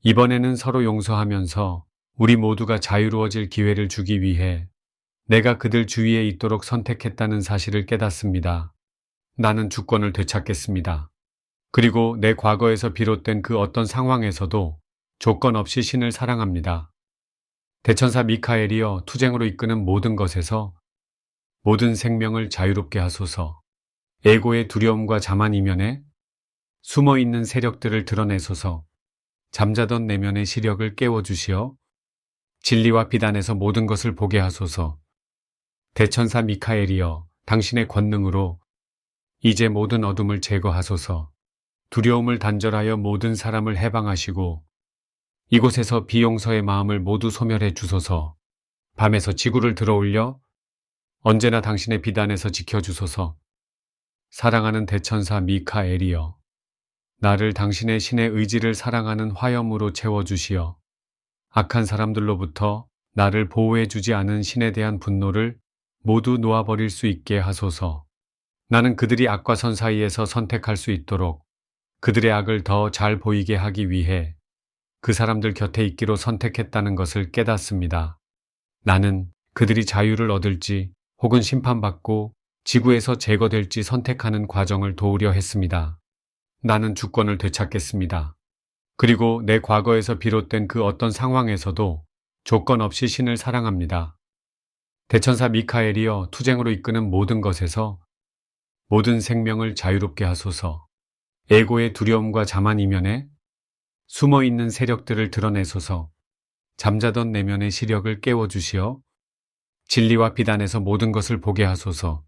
이번에는 서로 용서하면서 우리 모두가 자유로워질 기회를 주기 위해 내가 그들 주위에 있도록 선택했다는 사실을 깨닫습니다. 나는 주권을 되찾겠습니다. 그리고 내 과거에서 비롯된 그 어떤 상황에서도 조건 없이 신을 사랑합니다. 대천사 미카엘이여, 투쟁으로 이끄는 모든 것에서 모든 생명을 자유롭게 하소서. 에고의 두려움과 자만 이면에 숨어있는 세력들을 드러내소서. 잠자던 내면의 시력을 깨워주시어 진리와 비단에서 모든 것을 보게 하소서. 대천사 미카엘이여, 당신의 권능으로 이제 모든 어둠을 제거하소서. 두려움을 단절하여 모든 사람을 해방하시고 이곳에서 비용서의 마음을 모두 소멸해 주소서. 밤에서 지구를 들어올려 언제나 당신의 비단에서 지켜주소서. 사랑하는 대천사 미카엘이여, 나를 당신의 신의 의지를 사랑하는 화염으로 채워주시어 악한 사람들로부터 나를 보호해주지 않은 신에 대한 분노를 모두 놓아버릴 수 있게 하소서. 나는 그들이 악과 선 사이에서 선택할 수 있도록 그들의 악을 더 잘 보이게 하기 위해 그 사람들 곁에 있기로 선택했다는 것을 깨닫습니다. 나는 그들이 자유를 얻을지 혹은 심판받고 지구에서 제거될지 선택하는 과정을 도우려 했습니다. 나는 주권을 되찾겠습니다. 그리고 내 과거에서 비롯된 그 어떤 상황에서도 조건 없이 신을 사랑합니다. 대천사 미카엘이여, 투쟁으로 이끄는 모든 것에서 모든 생명을 자유롭게 하소서. 에고의 두려움과 자만 이면에 숨어있는 세력들을 드러내소서. 잠자던 내면의 시력을 깨워주시어 진리와 비단에서 모든 것을 보게 하소서.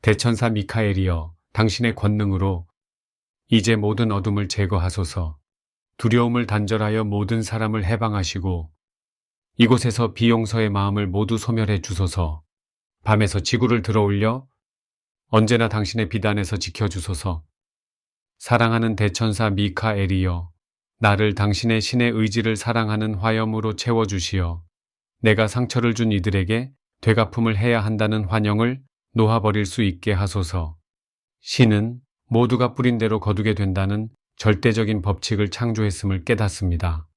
대천사 미카엘이여, 당신의 권능으로 이제 모든 어둠을 제거하소서. 두려움을 단절하여 모든 사람을 해방하시고 이곳에서 비용서의 마음을 모두 소멸해 주소서. 밤에서 지구를 들어올려 언제나 당신의 비단에서 지켜주소서. 사랑하는 대천사 미카엘이여, 나를 당신의 신의 의지를 사랑하는 화염으로 채워주시어 내가 상처를 준 이들에게 되갚음을 해야 한다는 환영을 놓아버릴 수 있게 하소서. 신은 모두가 뿌린 대로 거두게 된다는 절대적인 법칙을 창조했음을 깨닫습니다.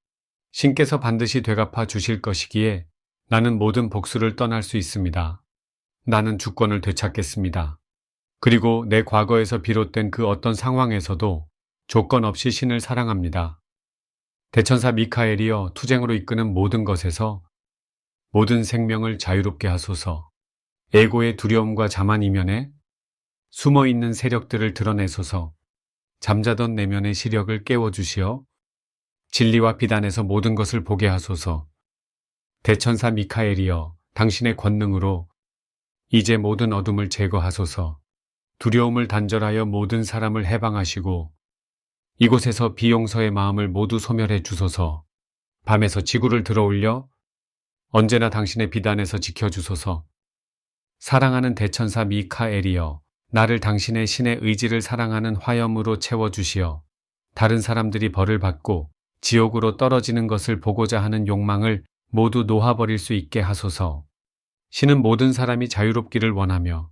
신께서 반드시 되갚아 주실 것이기에 나는 모든 복수를 떠날 수 있습니다. 나는 주권을 되찾겠습니다. 그리고 내 과거에서 비롯된 그 어떤 상황에서도 조건 없이 신을 사랑합니다. 대천사 미카엘이여, 투쟁으로 이끄는 모든 것에서 모든 생명을 자유롭게 하소서. 에고의 두려움과 자만 이면에 숨어있는 세력들을 드러내소서. 잠자던 내면의 시력을 깨워주시어 진리와 비단에서 모든 것을 보게 하소서. 대천사 미카엘이여, 당신의 권능으로 이제 모든 어둠을 제거하소서. 두려움을 단절하여 모든 사람을 해방하시고 이곳에서 비용서의 마음을 모두 소멸해 주소서. 밤에서 지구를 들어올려 언제나 당신의 비단에서 지켜주소서. 사랑하는 대천사 미카엘이여, 나를 당신의 신의 의지를 사랑하는 화염으로 채워주시어 다른 사람들이 벌을 받고 지옥으로 떨어지는 것을 보고자 하는 욕망을 모두 놓아버릴 수 있게 하소서. 신은 모든 사람이 자유롭기를 원하며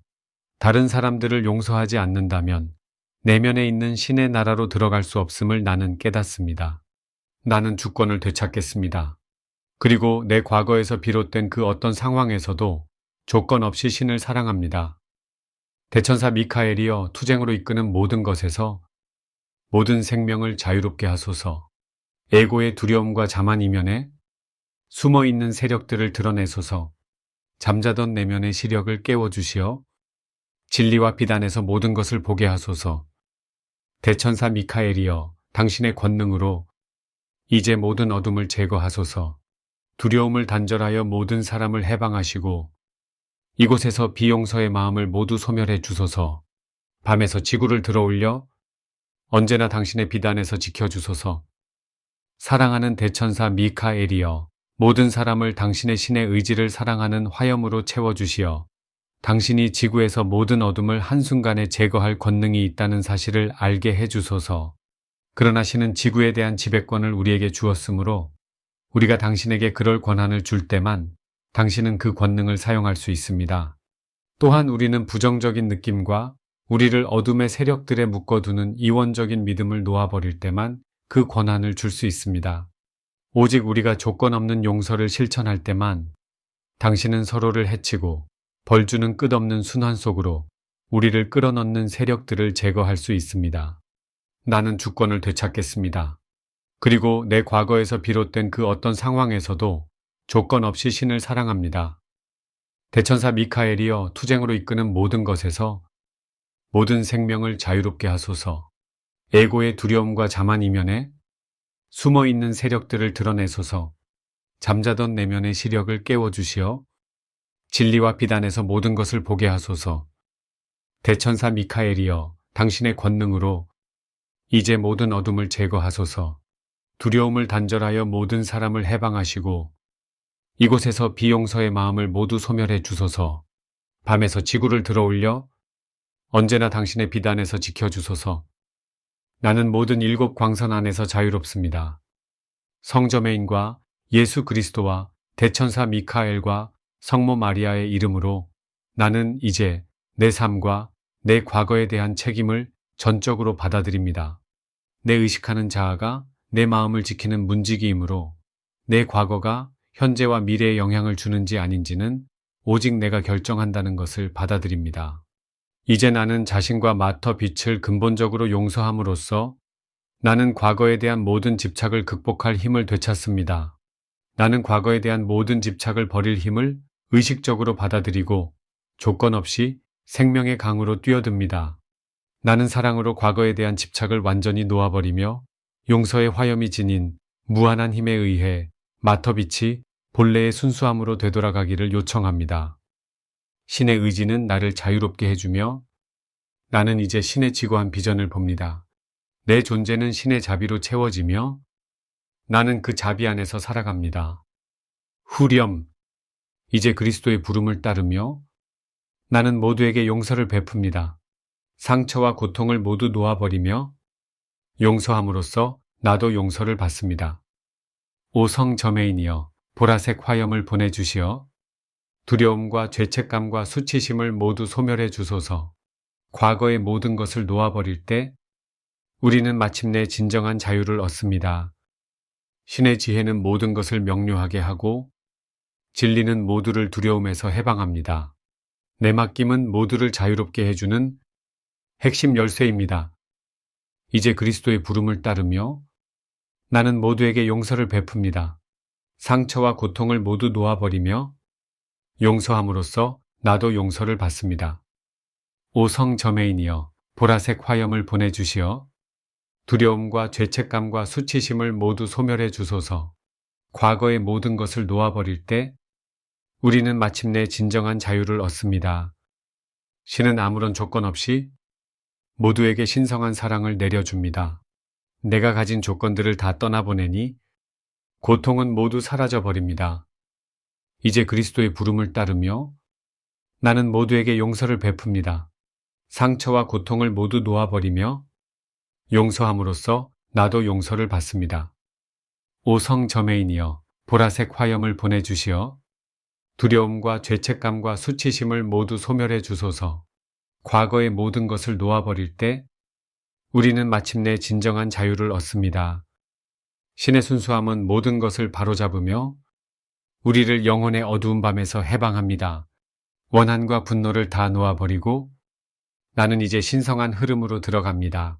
다른 사람들을 용서하지 않는다면 내면에 있는 신의 나라로 들어갈 수 없음을 나는 깨닫습니다. 나는 주권을 되찾겠습니다. 그리고 내 과거에서 비롯된 그 어떤 상황에서도 조건 없이 신을 사랑합니다. 대천사 미카엘이여, 투쟁으로 이끄는 모든 것에서 모든 생명을 자유롭게 하소서. 에고의 두려움과 자만 이면에 숨어있는 세력들을 드러내소서. 잠자던 내면의 시력을 깨워주시어 진리와 비단에서 모든 것을 보게 하소서. 대천사 미카엘이여, 당신의 권능으로 이제 모든 어둠을 제거하소서. 두려움을 단절하여 모든 사람을 해방하시고 이곳에서 비용서의 마음을 모두 소멸해 주소서. 밤에서 지구를 들어올려 언제나 당신의 비단에서 지켜주소서. 사랑하는 대천사 미카엘이여, 모든 사람을 당신의 신의 의지를 사랑하는 화염으로 채워주시어 당신이 지구에서 모든 어둠을 한순간에 제거할 권능이 있다는 사실을 알게 해주소서. 그러나 신은 지구에 대한 지배권을 우리에게 주었으므로 우리가 당신에게 그럴 권한을 줄 때만 당신은 그 권능을 사용할 수 있습니다. 또한 우리는 부정적인 느낌과 우리를 어둠의 세력들에 묶어두는 이원적인 믿음을 놓아버릴 때만 그 권한을 줄 수 있습니다. 오직 우리가 조건 없는 용서를 실천할 때만 당신은 서로를 해치고 벌주는 끝없는 순환 속으로 우리를 끌어넣는 세력들을 제거할 수 있습니다. 나는 주권을 되찾겠습니다. 그리고 내 과거에서 비롯된 그 어떤 상황에서도 조건 없이 신을 사랑합니다. 대천사 미카엘이여, 투쟁으로 이끄는 모든 것에서 모든 생명을 자유롭게 하소서. 에고의 두려움과 자만 이면에 숨어있는 세력들을 드러내소서. 잠자던 내면의 시력을 깨워주시어 진리와 비단에서 모든 것을 보게 하소서. 대천사 미카엘이여, 당신의 권능으로 이제 모든 어둠을 제거하소서. 두려움을 단절하여 모든 사람을 해방하시고 이곳에서 비용서의 마음을 모두 소멸해 주소서. 밤에서 지구를 들어올려 언제나 당신의 비단에서 지켜주소서. 나는 모든 7 광선 안에서 자유롭습니다. 성저메인과 예수 그리스도와 대천사 미카엘과 성모 마리아의 이름으로 나는 이제 내 삶과 내 과거에 대한 책임을 전적으로 받아들입니다. 내 의식하는 자아가 내 마음을 지키는 문지기이므로 내 과거가 현재와 미래에 영향을 주는지 아닌지는 오직 내가 결정한다는 것을 받아들입니다. 이제 나는 자신과 마터 빛을 근본적으로 용서함으로써 나는 과거에 대한 모든 집착을 극복할 힘을 되찾습니다. 나는 과거에 대한 모든 집착을 버릴 힘을 의식적으로 받아들이고 조건 없이 생명의 강으로 뛰어듭니다. 나는 사랑으로 과거에 대한 집착을 완전히 놓아버리며 용서의 화염이 지닌 무한한 힘에 의해 마터빛이 본래의 순수함으로 되돌아가기를 요청합니다. 신의 의지는 나를 자유롭게 해주며 나는 이제 신의 지고한 비전을 봅니다. 내 존재는 신의 자비로 채워지며 나는 그 자비 안에서 살아갑니다. 후렴, 이제 그리스도의 부름을 따르며 나는 모두에게 용서를 베풉니다. 상처와 고통을 모두 놓아버리며 용서함으로써 나도 용서를 받습니다. 오 성저메인이여, 보라색 화염을 보내주시어 두려움과 죄책감과 수치심을 모두 소멸해 주소서. 과거의 모든 것을 놓아버릴 때 우리는 마침내 진정한 자유를 얻습니다. 신의 지혜는 모든 것을 명료하게 하고 진리는 모두를 두려움에서 해방합니다. 내 맡김은 모두를 자유롭게 해주는 핵심 열쇠입니다. 이제 그리스도의 부름을 따르며 나는 모두에게 용서를 베풉니다. 상처와 고통을 모두 놓아버리며 용서함으로써 나도 용서를 받습니다. 오 성저메인이여, 보라색 화염을 보내주시어 두려움과 죄책감과 수치심을 모두 소멸해 주소서. 과거의 모든 것을 놓아버릴 때 우리는 마침내 진정한 자유를 얻습니다. 신은 아무런 조건 없이 모두에게 신성한 사랑을 내려줍니다. 내가 가진 조건들을 다 떠나보내니 고통은 모두 사라져 버립니다. 이제 그리스도의 부름을 따르며 나는 모두에게 용서를 베풉니다. 상처와 고통을 모두 놓아버리며 용서함으로써 나도 용서를 받습니다. 오 성저메인이여 보라색 화염을 보내주시어 두려움과 죄책감과 수치심을 모두 소멸해 주소서. 과거의 모든 것을 놓아버릴 때 우리는 마침내 진정한 자유를 얻습니다. 신의 순수함은 모든 것을 바로잡으며 우리를 영혼의 어두운 밤에서 해방합니다. 원한과 분노를 다 놓아버리고 나는 이제 신성한 흐름으로 들어갑니다.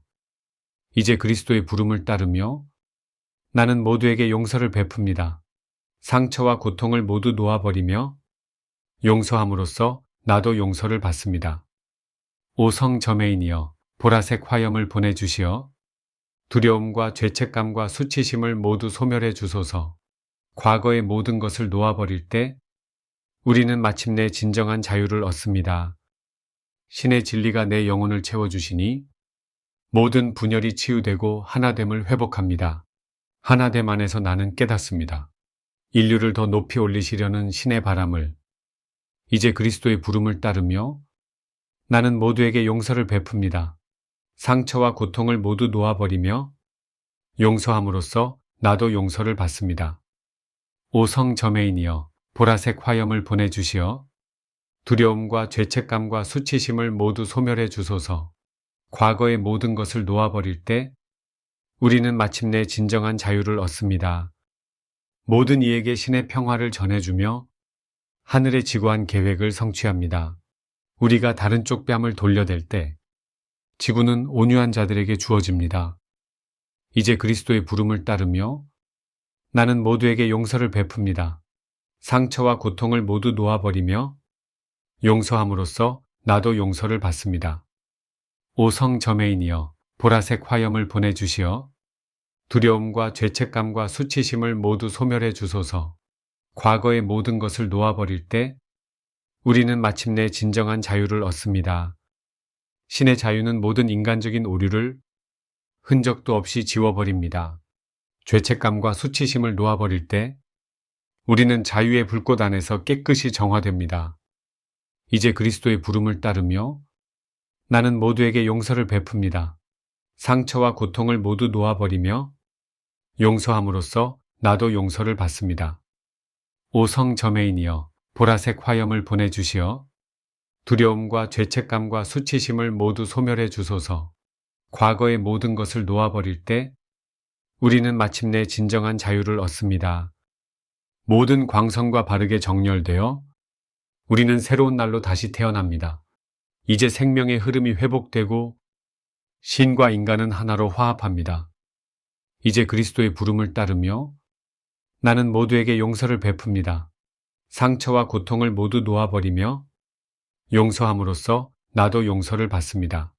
이제 그리스도의 부름을 따르며 나는 모두에게 용서를 베풉니다. 상처와 고통을 모두 놓아버리며 용서함으로써 나도 용서를 받습니다. 오 성저메인이여 보라색 화염을 보내주시어 두려움과 죄책감과 수치심을 모두 소멸해 주소서. 과거의 모든 것을 놓아버릴 때 우리는 마침내 진정한 자유를 얻습니다. 신의 진리가 내 영혼을 채워주시니 모든 분열이 치유되고 하나됨을 회복합니다. 하나됨 안에서 나는 깨닫습니다. 인류를 더 높이 올리시려는 신의 바람을 이제 그리스도의 부름을 따르며 나는 모두에게 용서를 베풉니다. 상처와 고통을 모두 놓아버리며 용서함으로써 나도 용서를 받습니다. 오 성저메인이여 보라색 화염을 보내주시어 두려움과 죄책감과 수치심을 모두 소멸해 주소서. 과거의 모든 것을 놓아버릴 때 우리는 마침내 진정한 자유를 얻습니다. 모든 이에게 신의 평화를 전해주며 하늘의 지구한 계획을 성취합니다. 우리가 다른 쪽 뺨을 돌려댈 때 지구는 온유한 자들에게 주어집니다. 이제 그리스도의 부름을 따르며 나는 모두에게 용서를 베풉니다. 상처와 고통을 모두 놓아버리며 용서함으로써 나도 용서를 받습니다. 오 성저메인이여 보라색 화염을 보내주시어 두려움과 죄책감과 수치심을 모두 소멸해 주소서. 과거의 모든 것을 놓아버릴 때 우리는 마침내 진정한 자유를 얻습니다. 신의 자유는 모든 인간적인 오류를 흔적도 없이 지워버립니다. 죄책감과 수치심을 놓아버릴 때 우리는 자유의 불꽃 안에서 깨끗이 정화됩니다. 이제 그리스도의 부름을 따르며 나는 모두에게 용서를 베풉니다. 상처와 고통을 모두 놓아버리며 용서함으로써 나도 용서를 받습니다. 오 성저메인이여 보라색 화염을 보내주시어 두려움과 죄책감과 수치심을 모두 소멸해 주소서. 과거의 모든 것을 놓아버릴 때 우리는 마침내 진정한 자유를 얻습니다. 모든 광선과 바르게 정렬되어 우리는 새로운 날로 다시 태어납니다. 이제 생명의 흐름이 회복되고 신과 인간은 하나로 화합합니다. 이제 그리스도의 부름을 따르며 나는 모두에게 용서를 베풉니다. 상처와 고통을 모두 놓아버리며 용서함으로써 나도 용서를 받습니다.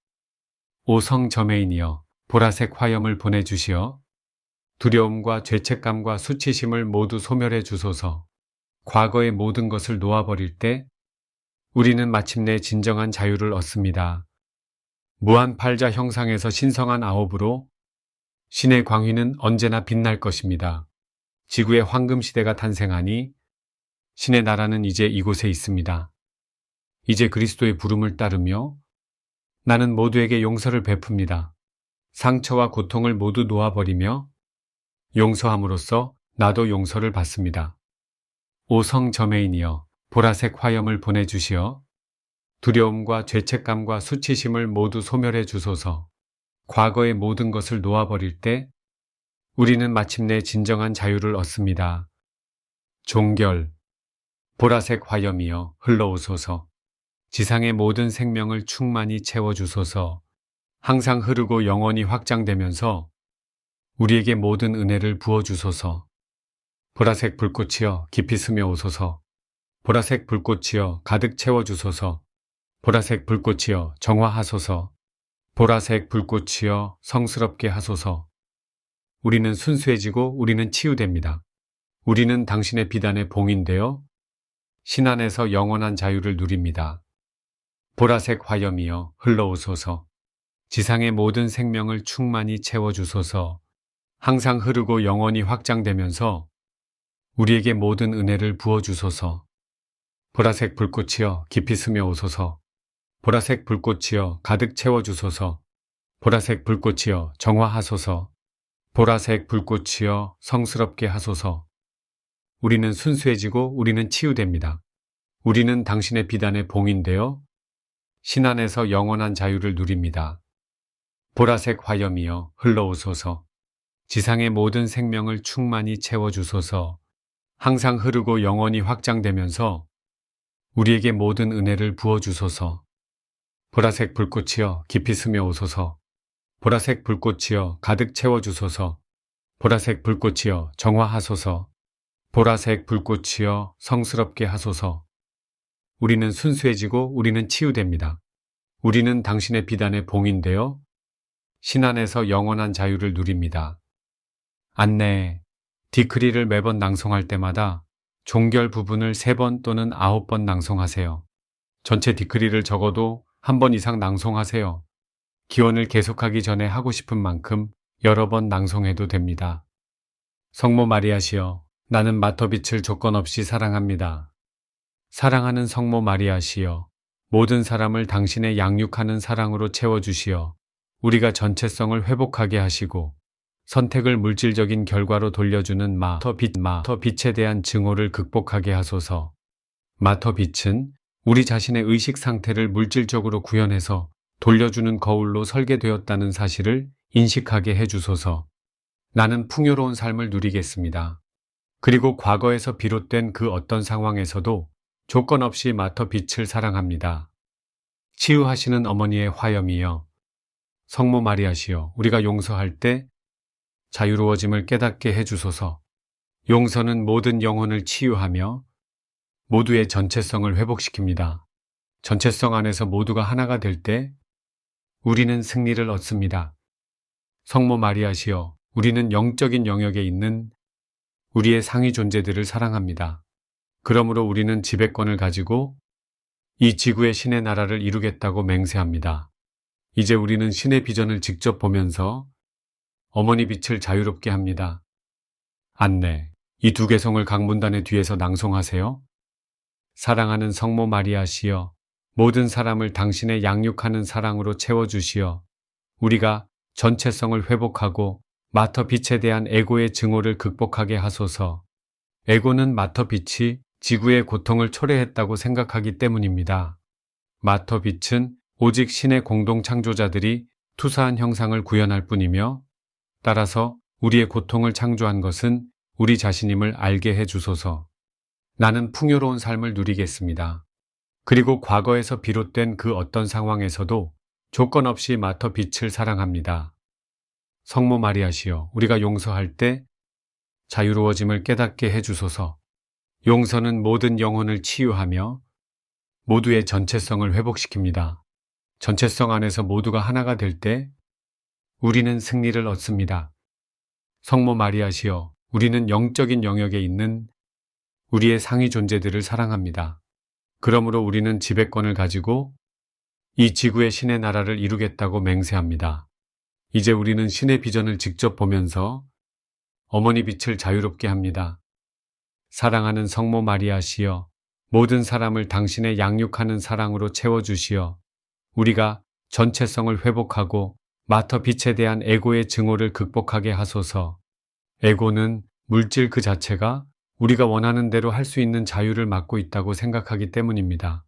오 성저메인이여 보라색 화염을 보내주시어 두려움과 죄책감과 수치심을 모두 소멸해 주소서. 과거의 모든 것을 놓아버릴 때 우리는 마침내 진정한 자유를 얻습니다. 무한 팔자 형상에서 신성한 아홉으로 신의 광휘는 언제나 빛날 것입니다. 지구의 황금시대가 탄생하니 신의 나라는 이제 이곳에 있습니다. 이제 그리스도의 부름을 따르며 나는 모두에게 용서를 베풉니다. 상처와 고통을 모두 놓아버리며 용서함으로써 나도 용서를 받습니다. 오 성저메인이여 보라색 화염을 보내주시어 두려움과 죄책감과 수치심을 모두 소멸해 주소서. 과거의 모든 것을 놓아버릴 때 우리는 마침내 진정한 자유를 얻습니다. 종결 보라색 화염이여 흘러오소서. 지상의 모든 생명을 충만히 채워주소서. 항상 흐르고 영원히 확장되면서 우리에게 모든 은혜를 부어주소서. 보라색 불꽃이여 깊이 스며오소서. 보라색 불꽃이여 가득 채워주소서. 보라색 불꽃이여 정화하소서. 보라색 불꽃이여 성스럽게 하소서. 우리는 순수해지고 우리는 치유됩니다. 우리는 당신의 비단에 봉인되어 신 안에서 영원한 자유를 누립니다. 보라색 화염이여 흘러오소서. 지상의 모든 생명을 충만히 채워주소서. 항상 흐르고 영원히 확장되면서 우리에게 모든 은혜를 부어주소서. 보라색 불꽃이여 깊이 스며 오소서. 보라색 불꽃이여 가득 채워주소서. 보라색 불꽃이여 정화하소서. 보라색 불꽃이여 성스럽게 하소서. 우리는 순수해지고 우리는 치유됩니다. 우리는 당신의 비단에 봉인되어 신 안에서 영원한 자유를 누립니다. 보라색 화염이여 흘러오소서. 지상의 모든 생명을 충만히 채워주소서. 항상 흐르고 영원히 확장되면서 우리에게 모든 은혜를 부어주소서. 보라색 불꽃이여 깊이 스며 오소서. 보라색 불꽃이여 가득 채워주소서. 보라색 불꽃이여 정화하소서. 보라색 불꽃이여 성스럽게 하소서. 우리는 순수해지고 우리는 치유됩니다. 우리는 당신의 비단에 봉인되어 신 안에서 영원한 자유를 누립니다. 안내, 디크리를 매번 낭송할 때마다 종결 부분을 3번 또는 9번 낭송하세요. 전체 디크리를 적어도 1번 이상 낭송하세요. 기원을 계속하기 전에 하고 싶은 만큼 여러 번 낭송해도 됩니다. 성모 마리아시여, 나는 마터빛을 조건 없이 사랑합니다. 사랑하는 성모 마리아시여, 모든 사람을 당신의 양육하는 사랑으로 채워주시어 우리가 전체성을 회복하게 하시고 선택을 물질적인 결과로 돌려주는 마터빛에 대한 증오를 극복하게 하소서. 마터빛은 우리 자신의 의식 상태를 물질적으로 구현해서 돌려주는 거울로 설계되었다는 사실을 인식하게 해주소서. 나는 풍요로운 삶을 누리겠습니다. 그리고 과거에서 비롯된 그 어떤 상황에서도 조건 없이 마터빛을 사랑합니다. 치유하시는 어머니의 화염이여, 성모 마리아시여, 우리가 용서할 때 자유로워짐을 깨닫게 해주소서. 용서는 모든 영혼을 치유하며 모두의 전체성을 회복시킵니다. 전체성 안에서 모두가 하나가 될 때 우리는 승리를 얻습니다. 성모 마리아시여, 우리는 영적인 영역에 있는 우리의 상위 존재들을 사랑합니다. 그러므로 우리는 지배권을 가지고 이 지구의 신의 나라를 이루겠다고 맹세합니다. 이제 우리는 신의 비전을 직접 보면서 어머니 빛을 자유롭게 합니다. 안내, 이 2개성을 각 문단의 뒤에서 낭송하세요. 사랑하는 성모 마리아시여, 모든 사람을 당신의 양육하는 사랑으로 채워주시어 우리가 전체성을 회복하고 마터빛에 대한 에고의 증오를 극복하게 하소서. 에고는 마터빛이 지구의 고통을 초래했다고 생각하기 때문입니다. 마터빛은 오직 신의 공동 창조자들이 투사한 형상을 구현할 뿐이며 따라서 우리의 고통을 창조한 것은 우리 자신임을 알게 해주소서. 나는 풍요로운 삶을 누리겠습니다. 그리고 과거에서 비롯된 그 어떤 상황에서도 조건 없이 마터빛을 사랑합니다. 성모 마리아시여, 우리가 용서할 때 자유로워짐을 깨닫게 해주소서. 용서는 모든 영혼을 치유하며 모두의 전체성을 회복시킵니다. 전체성 안에서 모두가 하나가 될 때 우리는 승리를 얻습니다. 성모 마리아시여, 우리는 영적인 영역에 있는 우리의 상위 존재들을 사랑합니다. 그러므로 우리는 지배권을 가지고 이 지구의 신의 나라를 이루겠다고 맹세합니다. 이제 우리는 신의 비전을 직접 보면서 어머니 빛을 자유롭게 합니다. 사랑하는 성모 마리아시여, 모든 사람을 당신의 양육하는 사랑으로 채워주시어 우리가 전체성을 회복하고 마터빛에 대한 에고의 증오를 극복하게 하소서. 에고는 물질 그 자체가 우리가 원하는 대로 할 수 있는 자유를 막고 있다고 생각하기 때문입니다.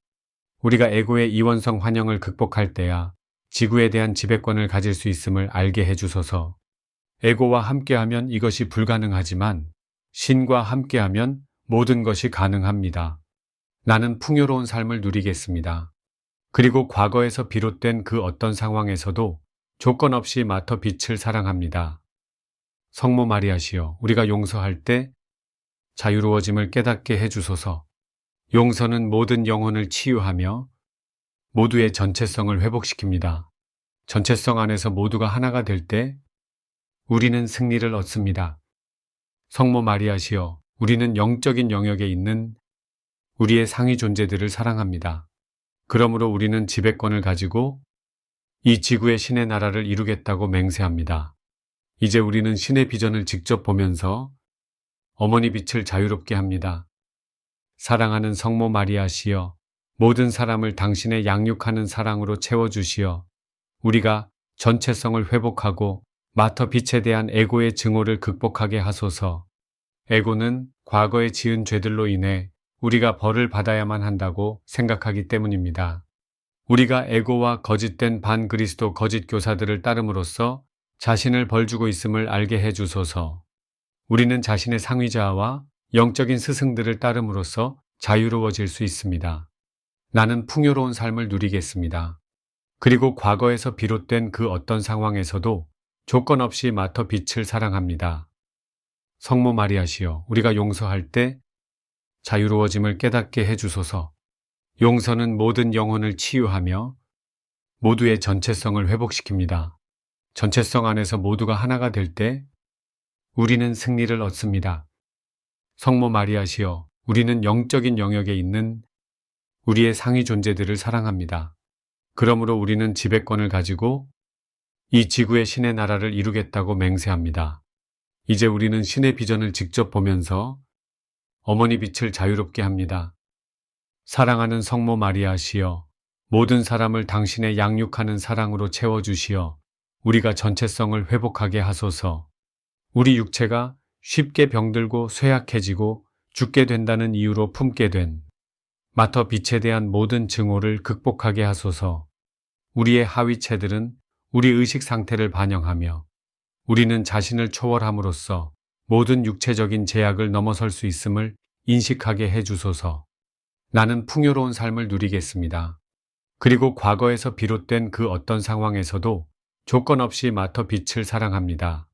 우리가 에고의 이원성 환영을 극복할 때야 지구에 대한 지배권을 가질 수 있음을 알게 해주소서. 에고와 함께하면 이것이 불가능하지만 신과 함께하면 모든 것이 가능합니다. 나는 풍요로운 삶을 누리겠습니다. 그리고 과거에서 비롯된 그 어떤 상황에서도 조건 없이 마터빛을 사랑합니다. 성모 마리아시여, 우리가 용서할 때 자유로워짐을 깨닫게 해주소서. 용서는 모든 영혼을 치유하며 모두의 전체성을 회복시킵니다. 전체성 안에서 모두가 하나가 될 때 우리는 승리를 얻습니다. 성모 마리아시여, 우리는 영적인 영역에 있는 우리의 상위 존재들을 사랑합니다. 그러므로 우리는 지배권을 가지고 이 지구의 신의 나라를 이루겠다고 맹세합니다. 이제 우리는 신의 비전을 직접 보면서 어머니 빛을 자유롭게 합니다. 사랑하는 성모 마리아시여, 모든 사람을 당신의 양육하는 사랑으로 채워주시어 우리가 전체성을 회복하고 마터 빛에 대한 에고의 증오를 극복하게 하소서. 에고는 과거에 지은 죄들로 인해 우리가 벌을 받아야만 한다고 생각하기 때문입니다. 우리가 에고와 거짓된 반그리스도 거짓 교사들을 따름으로써 자신을 벌주고 있음을 알게 해주소서. 우리는 자신의 상위자와 영적인 스승들을 따름으로써 자유로워질 수 있습니다. 나는 풍요로운 삶을 누리겠습니다. 그리고 과거에서 비롯된 그 어떤 상황에서도 조건 없이 마터 빛을 사랑합니다. 성모 마리아시여, 우리가 용서할 때 자유로워짐을 깨닫게 해주소서. 용서는 모든 영혼을 치유하며 모두의 전체성을 회복시킵니다. 전체성 안에서 모두가 하나가 될 때 우리는 승리를 얻습니다. 성모 마리아시여, 우리는 영적인 영역에 있는 우리의 상위 존재들을 사랑합니다. 그러므로 우리는 지배권을 가지고 이 지구의 신의 나라를 이루겠다고 맹세합니다. 이제 우리는 신의 비전을 직접 보면서 어머니 빛을 자유롭게 합니다. 사랑하는 성모 마리아시여, 모든 사람을 당신의 양육하는 사랑으로 채워주시어 우리가 전체성을 회복하게 하소서. 우리 육체가 쉽게 병들고 쇠약해지고 죽게 된다는 이유로 품게 된 마터 빛에 대한 모든 증오를 극복하게 하소서. 우리의 하위체들은 우리 의식 상태를 반영하며 우리는 자신을 초월함으로써 모든 육체적인 제약을 넘어설 수 있음을 인식하게 해주소서. 나는 풍요로운 삶을 누리겠습니다. 그리고 과거에서 비롯된 그 어떤 상황에서도 조건 없이 마터 빛을 사랑합니다.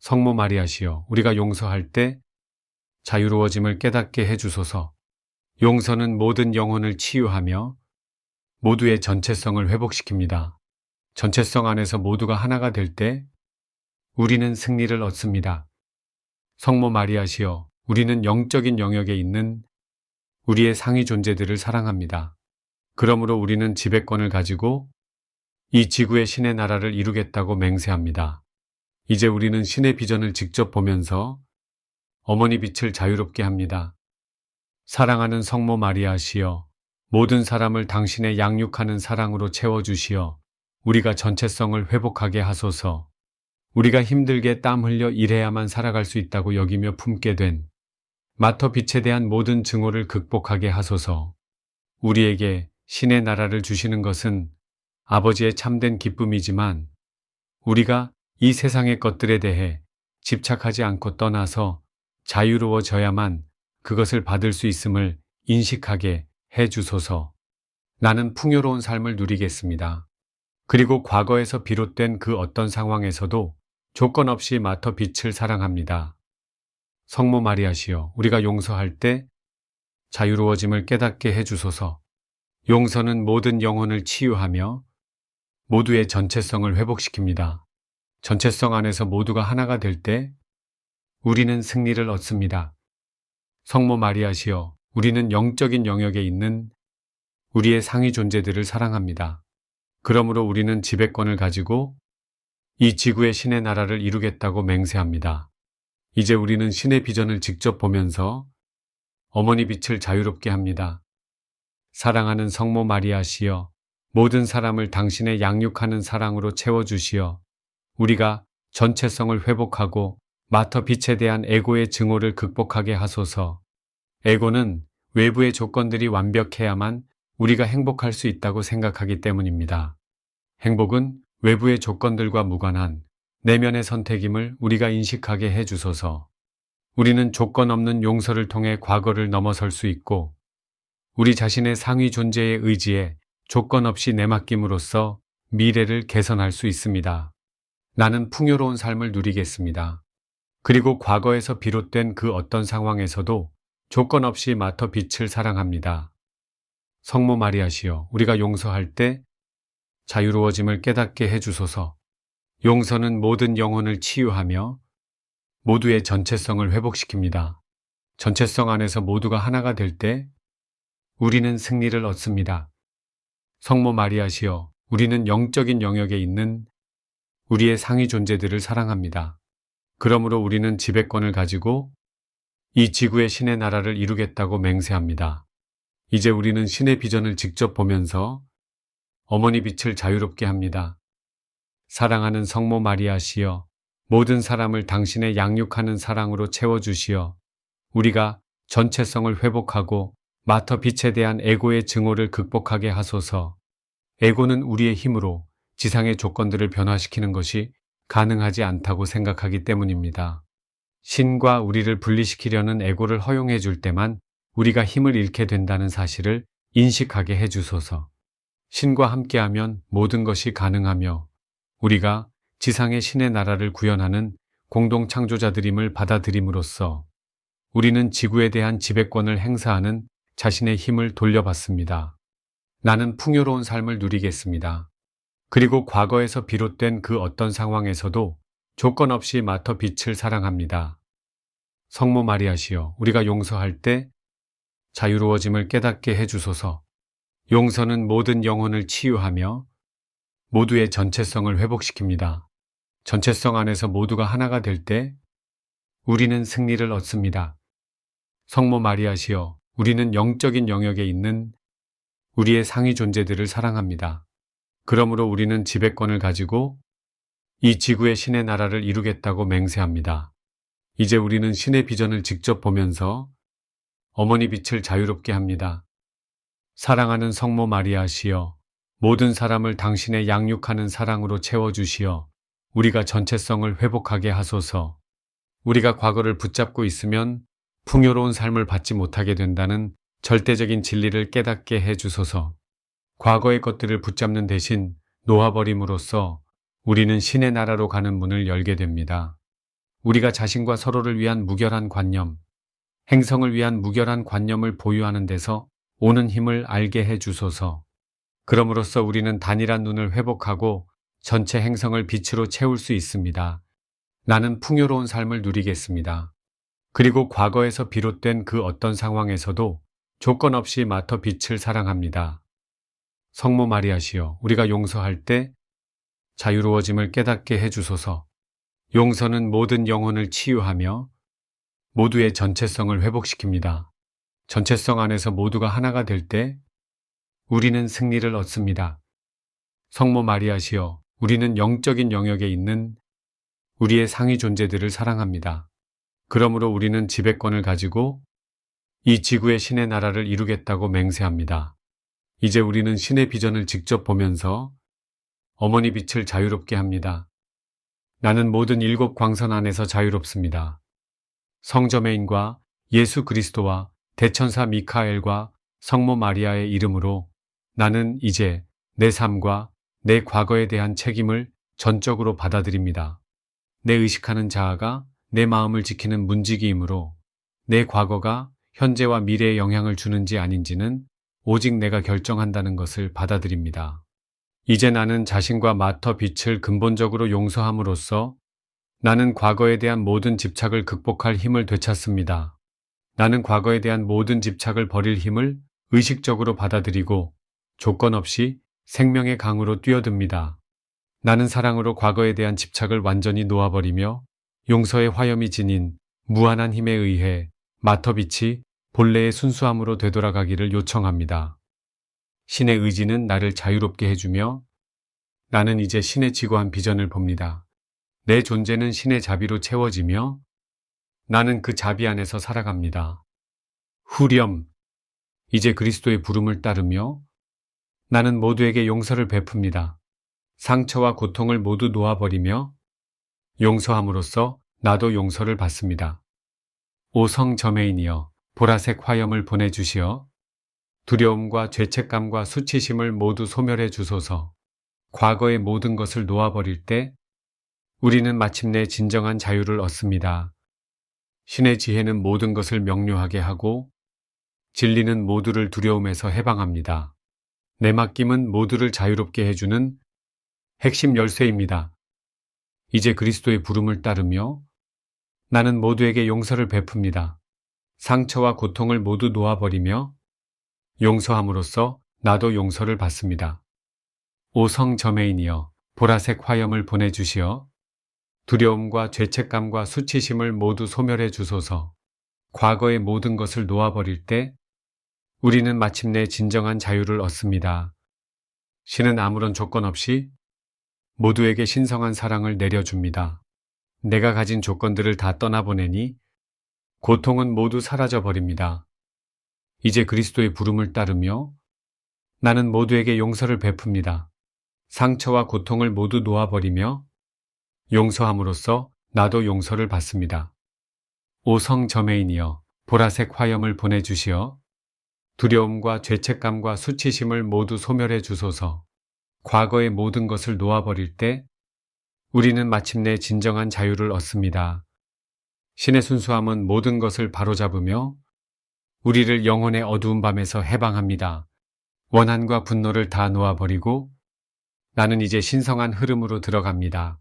성모 마리아시여, 우리가 용서할 때 자유로워짐을 깨닫게 해주소서. 용서는 모든 영혼을 치유하며 모두의 전체성을 회복시킵니다. 전체성 안에서 모두가 하나가 될 때 우리는 승리를 얻습니다. 성모 마리아시여, 우리는 영적인 영역에 있는 우리의 상위 존재들을 사랑합니다. 그러므로 우리는 지배권을 가지고 이 지구의 신의 나라를 이루겠다고 맹세합니다. 이제 우리는 신의 비전을 직접 보면서 어머니 빛을 자유롭게 합니다. 사랑하는 성모 마리아시여, 모든 사람을 당신의 양육하는 사랑으로 채워주시어 우리가 전체성을 회복하게 하소서. 우리가 힘들게 땀 흘려 일해야만 살아갈 수 있다고 여기며 품게 된 마터 빛에 대한 모든 증오를 극복하게 하소서. 우리에게 신의 나라를 주시는 것은 아버지의 참된 기쁨이지만 우리가 이 세상의 것들에 대해 집착하지 않고 떠나서 자유로워져야만 그것을 받을 수 있음을 인식하게 해 주소서. 나는 풍요로운 삶을 누리겠습니다. 그리고 과거에서 비롯된 그 어떤 상황에서도 조건 없이 마터 빛을 사랑합니다. 성모 마리아시여, 우리가 용서할 때 자유로워짐을 깨닫게 해주소서. 용서는 모든 영혼을 치유하며 모두의 전체성을 회복시킵니다. 전체성 안에서 모두가 하나가 될 때 우리는 승리를 얻습니다. 성모 마리아시여, 우리는 영적인 영역에 있는 우리의 상위 존재들을 사랑합니다. 그러므로 우리는 지배권을 가지고 이 지구의 신의 나라를 이루겠다고 맹세합니다. 이제 우리는 신의 비전을 직접 보면서 어머니 빛을 자유롭게 합니다. 사랑하는 성모 마리아시여, 모든 사람을 당신의 양육하는 사랑으로 채워주시어 우리가 전체성을 회복하고 마터 빛에 대한 에고의 증오를 극복하게 하소서. 에고는 외부의 조건들이 완벽해야만 우리가 행복할 수 있다고 생각하기 때문입니다. 행복은 외부의 조건들과 무관한 내면의 선택임을 우리가 인식하게 해주소서. 우리는 조건 없는 용서를 통해 과거를 넘어설 수 있고 우리 자신의 상위 존재의 의지에 조건 없이 내맡김으로써 미래를 개선할 수 있습니다. 나는 풍요로운 삶을 누리겠습니다. 그리고 과거에서 비롯된 그 어떤 상황에서도 조건 없이 마터 빛을 사랑합니다. 성모 마리아시여, 우리가 용서할 때 자유로워짐을 깨닫게 해주소서. 용서는 모든 영혼을 치유하며 모두의 전체성을 회복시킵니다. 전체성 안에서 모두가 하나가 될 때 우리는 승리를 얻습니다. 성모 마리아시여, 우리는 영적인 영역에 있는 우리의 상위 존재들을 사랑합니다. 그러므로 우리는 지배권을 가지고 이 지구의 신의 나라를 이루겠다고 맹세합니다. 이제 우리는 신의 비전을 직접 보면서 어머니 빛을 자유롭게 합니다. 사랑하는 성모 마리아시여, 모든 사람을 당신의 양육하는 사랑으로 채워주시어 우리가 전체성을 회복하고 마터 빛에 대한 에고의 증오를 극복하게 하소서. 에고는 우리의 힘으로 지상의 조건들을 변화시키는 것이 가능하지 않다고 생각하기 때문입니다. 신과 우리를 분리시키려는 에고를 허용해 줄 때만 우리가 힘을 잃게 된다는 사실을 인식하게 해 주소서. 신과 함께하면 모든 것이 가능하며 우리가 지상의 신의 나라를 구현하는 공동 창조자들임을 받아들임으로써 우리는 지구에 대한 지배권을 행사하는 자신의 힘을 돌려받습니다. 나는 풍요로운 삶을 누리겠습니다. 그리고 과거에서 비롯된 그 어떤 상황에서도 조건 없이 마터 빛을 사랑합니다. 성모 마리아시여, 우리가 용서할 때 자유로워짐을 깨닫게 해주소서. 용서는 모든 영혼을 치유하며 모두의 전체성을 회복시킵니다. 전체성 안에서 모두가 하나가 될 때 우리는 승리를 얻습니다. 성모 마리아시여, 우리는 영적인 영역에 있는 우리의 상위 존재들을 사랑합니다. 그러므로 우리는 지배권을 가지고 이 지구의 신의 나라를 이루겠다고 맹세합니다. 이제 우리는 신의 비전을 직접 보면서 어머니 빛을 자유롭게 합니다. 사랑하는 성모 마리아시여, 모든 사람을 당신의 양육하는 사랑으로 채워주시어 우리가 전체성을 회복하게 하소서. 우리가 과거를 붙잡고 있으면 풍요로운 삶을 받지 못하게 된다는 절대적인 진리를 깨닫게 해주소서. 과거의 것들을 붙잡는 대신 놓아버림으로써 우리는 신의 나라로 가는 문을 열게 됩니다. 우리가 자신과 서로를 위한 무결한 관념, 행성을 위한 무결한 관념을 보유하는 데서 오는 힘을 알게 해주소서. 그럼으로써 우리는 단일한 눈을 회복하고 전체 행성을 빛으로 채울 수 있습니다. 나는 풍요로운 삶을 누리겠습니다. 그리고 과거에서 비롯된 그 어떤 상황에서도 조건 없이 마터 빛을 사랑합니다. 성모 마리아시여, 우리가 용서할 때 자유로워짐을 깨닫게 해주소서. 용서는 모든 영혼을 치유하며 모두의 전체성을 회복시킵니다. 전체성 안에서 모두가 하나가 될 때 우리는 승리를 얻습니다. 성모 마리아시여, 우리는 영적인 영역에 있는 우리의 상위 존재들을 사랑합니다. 그러므로 우리는 지배권을 가지고 이 지구의 신의 나라를 이루겠다고 맹세합니다. 이제 우리는 신의 비전을 직접 보면서 어머니 빛을 자유롭게 합니다. 나는 모든 7 광선 안에서 자유롭습니다. 성저메인과 예수 그리스도와 대천사 미카엘과 성모 마리아의 이름으로 나는 이제 내 삶과 내 과거에 대한 책임을 전적으로 받아들입니다. 내 의식하는 자아가 내 마음을 지키는 문지기이므로 내 과거가 현재와 미래에 영향을 주는지 아닌지는 오직 내가 결정한다는 것을 받아들입니다. 이제 나는 자신과 마터 빛을 근본적으로 용서함으로써 나는 과거에 대한 모든 집착을 극복할 힘을 되찾습니다. 나는 과거에 대한 모든 집착을 버릴 힘을 의식적으로 받아들이고 조건 없이 생명의 강으로 뛰어듭니다. 나는 사랑으로 과거에 대한 집착을 완전히 놓아버리며 용서의 화염이 지닌 무한한 힘에 의해 마터 빛이 본래의 순수함으로 되돌아가기를 요청합니다. 신의 의지는 나를 자유롭게 해주며 나는 이제 신의 지고한 비전을 봅니다. 내 존재는 신의 자비로 채워지며 나는 그 자비 안에서 살아갑니다. 후렴, 이제 그리스도의 부름을 따르며 나는 모두에게 용서를 베풉니다. 상처와 고통을 모두 놓아버리며 용서함으로써 나도 용서를 받습니다. 오 성저메인이여, 보라색 화염을 보내주시어 두려움과 죄책감과 수치심을 모두 소멸해 주소서. 과거의 모든 것을 놓아버릴 때 우리는 마침내 진정한 자유를 얻습니다. 신의 지혜는 모든 것을 명료하게 하고 진리는 모두를 두려움에서 해방합니다. 내 맡김은 모두를 자유롭게 해주는 핵심 열쇠입니다. 이제 그리스도의 부름을 따르며 나는 모두에게 용서를 베풉니다. 상처와 고통을 모두 놓아버리며 용서함으로써 나도 용서를 받습니다. 오 성저메인이여, 보라색 화염을 보내주시어 두려움과 죄책감과 수치심을 모두 소멸해 주소서. 과거의 모든 것을 놓아버릴 때 우리는 마침내 진정한 자유를 얻습니다. 신은 아무런 조건 없이 모두에게 신성한 사랑을 내려줍니다. 내가 가진 조건들을 다 떠나보내니 고통은 모두 사라져 버립니다. 이제 그리스도의 부름을 따르며 나는 모두에게 용서를 베풉니다. 상처와 고통을 모두 놓아버리며 용서함으로써 나도 용서를 받습니다. 오 성저메인이여 보라색 화염을 보내주시어 두려움과 죄책감과 수치심을 모두 소멸해 주소서. 과거의 모든 것을 놓아버릴 때 우리는 마침내 진정한 자유를 얻습니다. 신의 순수함은 모든 것을 바로잡으며 우리를 영혼의 어두운 밤에서 해방합니다. 원한과 분노를 다 놓아버리고 나는 이제 신성한 흐름으로 들어갑니다.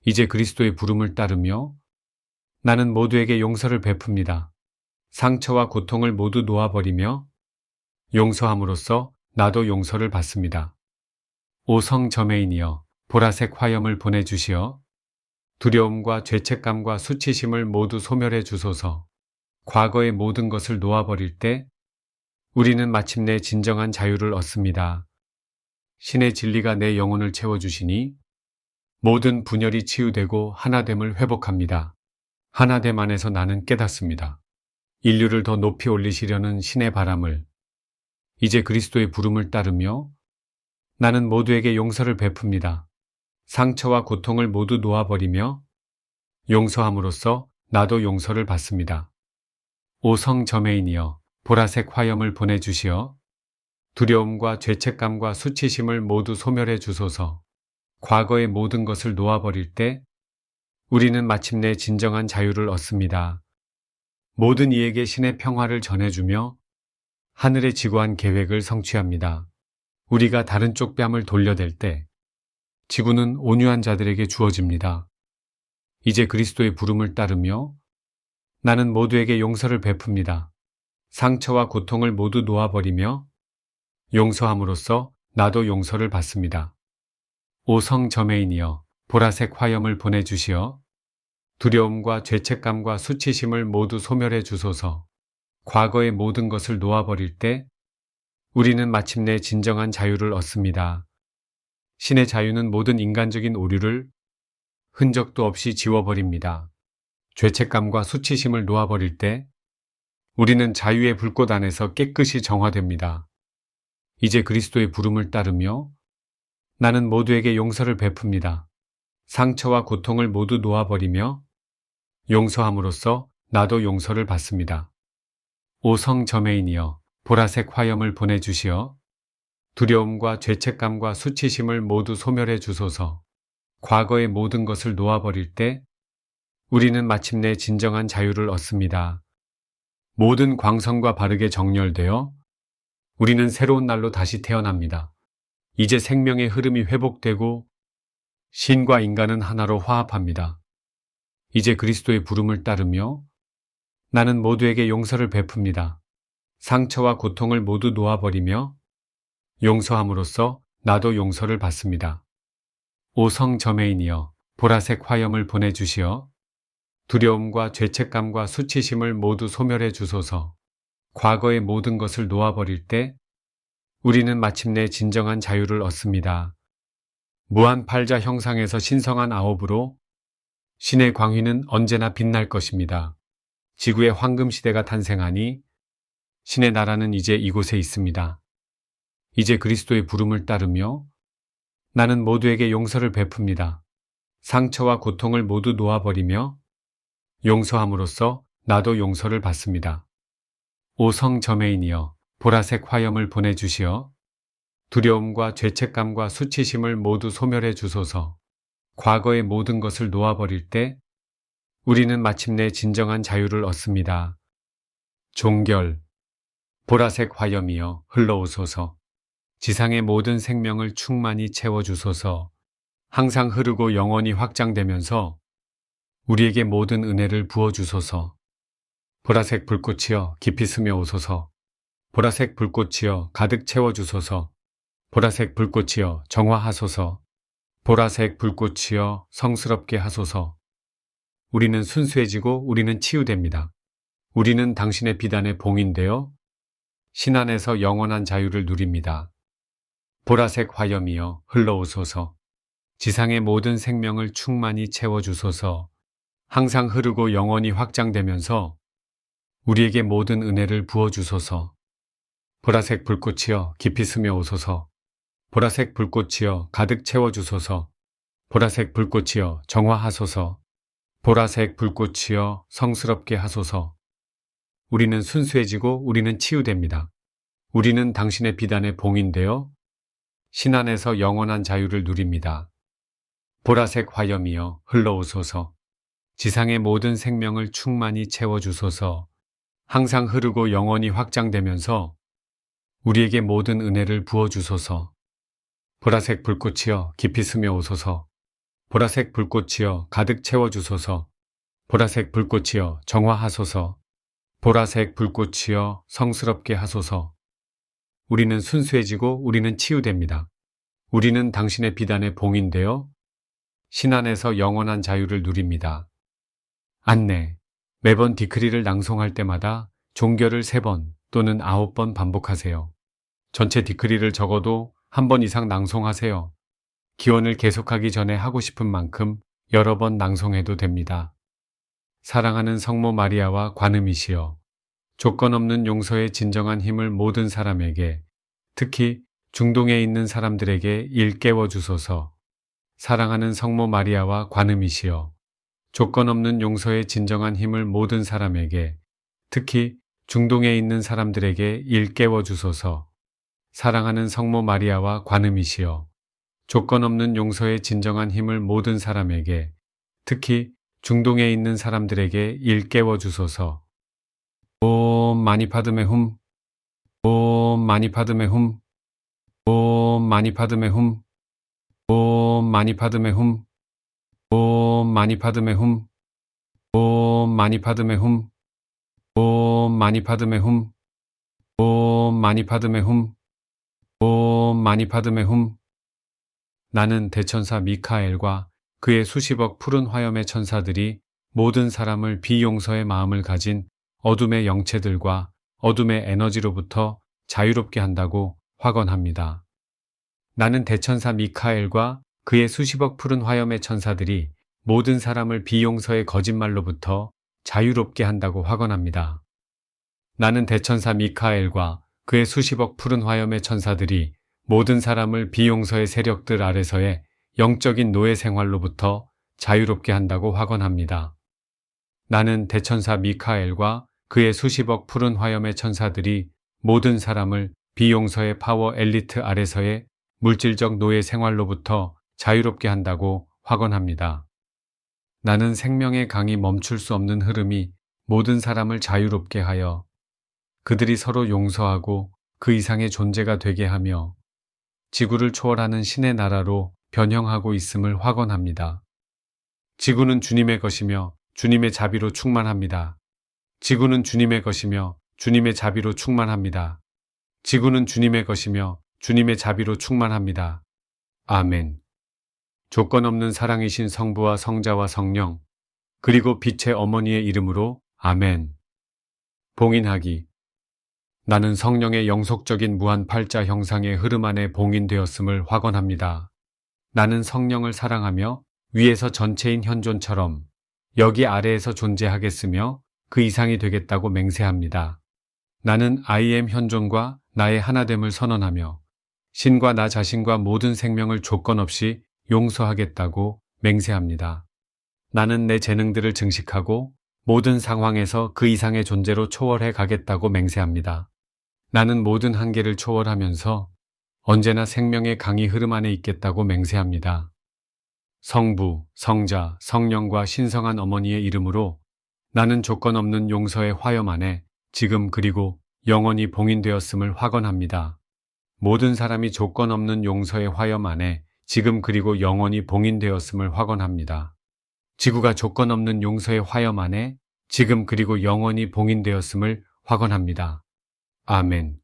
이제 그리스도의 부름을 따르며 나는 모두에게 용서를 베풉니다. 상처와 고통을 모두 놓아버리며 용서함으로써 나도 용서를 받습니다. 오 성저메인이여 보라색 화염을 보내주시어 두려움과 죄책감과 수치심을 모두 소멸해 주소서. 과거의 모든 것을 놓아버릴 때 우리는 마침내 진정한 자유를 얻습니다. 신의 진리가 내 영혼을 채워주시니 모든 분열이 치유되고 하나됨을 회복합니다. 하나됨 안에서 나는 깨닫습니다. 인류를 더 높이 올리시려는 신의 바람을 이제 그리스도의 부름을 따르며 나는 모두에게 용서를 베풉니다. 상처와 고통을 모두 놓아버리며 용서함으로써 나도 용서를 받습니다. 오 성저메인이여 보라색 화염을 보내주시어 두려움과 죄책감과 수치심을 모두 소멸해 주소서. 과거의 모든 것을 놓아버릴 때 우리는 마침내 진정한 자유를 얻습니다. 모든 이에게 신의 평화를 전해주며 하늘의 지구한 계획을 성취합니다. 우리가 다른 쪽 뺨을 돌려댈 때 지구는 온유한 자들에게 주어집니다. 이제 그리스도의 부름을 따르며 나는 모두에게 용서를 베풉니다. 상처와 고통을 모두 놓아버리며 용서함으로써 나도 용서를 받습니다. 오 성저메인이여 보라색 화염을 보내주시어 두려움과 죄책감과 수치심을 모두 소멸해 주소서. 과거의 모든 것을 놓아버릴 때 우리는 마침내 진정한 자유를 얻습니다. 신의 자유는 모든 인간적인 오류를 흔적도 없이 지워버립니다. 죄책감과 수치심을 놓아버릴 때 우리는 자유의 불꽃 안에서 깨끗이 정화됩니다. 이제 그리스도의 부름을 따르며 나는 모두에게 용서를 베풉니다. 상처와 고통을 모두 놓아버리며 용서함으로써 나도 용서를 받습니다. 오 성저메인이여 보라색 화염을 보내주시어 두려움과 죄책감과 수치심을 모두 소멸해 주소서. 과거의 모든 것을 놓아버릴 때 우리는 마침내 진정한 자유를 얻습니다. 모든 광선과 바르게 정렬되어 우리는 새로운 날로 다시 태어납니다. 이제 생명의 흐름이 회복되고 신과 인간은 하나로 화합합니다. 이제 그리스도의 부름을 따르며 나는 모두에게 용서를 베풉니다. 상처와 고통을 모두 놓아버리며 용서함으로써 나도 용서를 받습니다. 오 성저메인이여 보라색 화염을 보내주시어 두려움과 죄책감과 수치심을 모두 소멸해 주소서. 과거의 모든 것을 놓아버릴 때 우리는 마침내 진정한 자유를 얻습니다. 무한 팔자 형상에서 신성한 아홉으로 신의 광휘는 언제나 빛날 것입니다. 지구의 황금 시대가 탄생하니 신의 나라는 이제 이곳에 있습니다. 이제 그리스도의 부름을 따르며 나는 모두에게 용서를 베풉니다. 상처와 고통을 모두 놓아버리며 용서함으로써 나도 용서를 받습니다. 오 성저메인이여 보라색 화염을 보내주시어 두려움과 죄책감과 수치심을 모두 소멸해 주소서. 과거의 모든 것을 놓아버릴 때 우리는 마침내 진정한 자유를 얻습니다. 종결 보라색 화염이여 흘러오소서. 지상의 모든 생명을 충만히 채워주소서. 항상 흐르고 영원히 확장되면서 우리에게 모든 은혜를 부어주소서. 보라색 불꽃이여 깊이 스며오소서. 보라색 불꽃이여 가득 채워주소서. 보라색 불꽃이여 정화하소서. 보라색 불꽃이여 성스럽게 하소서. 우리는 순수해지고 우리는 치유됩니다. 우리는 당신의 비단에 봉인되어 신 안에서 영원한 자유를 누립니다. 보라색 화염이여 흘러오소서. 지상의 모든 생명을 충만히 채워주소서. 항상 흐르고 영원히 확장되면서 우리에게 모든 은혜를 부어주소서. 보라색 불꽃이여 깊이 스며오소서. 보라색 불꽃이여 가득 채워주소서. 보라색 불꽃이여 정화하소서. 보라색 불꽃이여 성스럽게 하소서. 우리는 순수해지고 우리는 치유됩니다. 우리는 당신의 비단에 봉인되어 신 안에서 영원한 자유를 누립니다. 보라색 화염이여 흘러오소서. 지상의 모든 생명을 충만히 채워주소서. 항상 흐르고 영원히 확장되면서 우리에게 모든 은혜를 부어주소서. 보라색 불꽃이여 깊이 스며오소서. 보라색 불꽃이여 가득 채워주소서. 보라색 불꽃이여 정화하소서. 보라색 불꽃이여 성스럽게 하소서. 우리는 순수해지고 우리는 치유됩니다. 우리는 당신의 비단에 봉인되어 신 안에서 영원한 자유를 누립니다. 안내. 매번 디크리를 낭송할 때마다 종결을 3번 또는 9번 반복하세요. 전체 디크리를 적어도 1번 이상 낭송하세요. 기원을 계속하기 전에 하고 싶은 만큼 여러 번 낭송해도 됩니다. 사랑하는 성모 마리아와 관음이시여, 조건 없는 용서의 진정한 힘을 모든 사람에게, 특히 중동에 있는 사람들에게 일깨워 주소서. 사랑하는 성모 마리아와 관음이시여, 조건 없는 용서의 진정한 힘을 모든 사람에게, 특히 중동에 있는 사람들에게 일깨워 주소서. 사랑하는 성모 마리아와 관음이시여, 조건 없는 용서의 진정한 힘을 모든 사람에게, 특히 중동에 있는 사람들에게 일깨워 주소서. 옴 마니 파드메 훔, 옴 마니 파드메 훔, 옴 마니 파드메 훔, 옴 마니 파드메 훔, 옴 마니 파드메 훔, 옴 마니 파드메 훔, 옴 마니 파드메 훔, 옴 마니 파드메 훔, 옴 마니 파드메 훔. 나는 대천사 미카엘과 그의 수십억 푸른 화염의 천사들이 모든 사람을 비용서의 마음을 가진 어둠의 영체들과 어둠의 에너지로부터 자유롭게 한다고 확언합니다. 나는 대천사 미카엘과 그의 수십억 푸른 화염의 천사들이 모든 사람을 비용서의 거짓말로부터 자유롭게 한다고 확언합니다. 나는 대천사 미카엘과 그의 수십억 푸른 화염의 천사들이 모든 사람을 비용서의 세력들 아래서의 영적인 노예 생활로부터 자유롭게 한다고 확언합니다. 나는 대천사 미카엘과 그의 수십억 푸른 화염의 천사들이 모든 사람을 비용서의 파워 엘리트 아래서의 물질적 노예 생활로부터 자유롭게 한다고 확언합니다. 나는 생명의 강이 멈출 수 없는 흐름이 모든 사람을 자유롭게 하여 그들이 서로 용서하고 그 이상의 존재가 되게 하며 지구를 초월하는 신의 나라로 변형하고 있음을 확언합니다. 지구는 주님의 것이며 주님의 자비로 충만합니다. 지구는 주님의 것이며 주님의 자비로 충만합니다. 지구는 주님의 것이며 주님의 자비로 충만합니다. 아멘. 조건 없는 사랑이신 성부와 성자와 성령, 그리고 빛의 어머니의 이름으로 아멘. 봉인하기. 나는 성령의 영속적인 무한 팔자 형상의 흐름 안에 봉인되었음을 확언합니다. 나는 성령을 사랑하며 위에서 전체인 현존처럼 여기 아래에서 존재하겠으며 그 이상이 되겠다고 맹세합니다. 나는 I am 현존과 나의 하나됨을 선언하며 신과 나 자신과 모든 생명을 조건 없이 용서하겠다고 맹세합니다. 나는 내 재능들을 증식하고 모든 상황에서 그 이상의 존재로 초월해 가겠다고 맹세합니다. 나는 모든 한계를 초월하면서 언제나 생명의 강이 흐름 안에 있겠다고 맹세합니다. 성부, 성자, 성령과 신성한 어머니의 이름으로 나는 조건 없는 용서의 화염 안에 지금 그리고 영원히 봉인되었음을 확언합니다. 모든 사람이 조건 없는 용서의 화염 안에 지금 그리고 영원히 봉인되었음을 확언합니다. 지구가 조건 없는 용서의 화염 안에 지금 그리고 영원히 봉인되었음을 확언합니다. 아멘.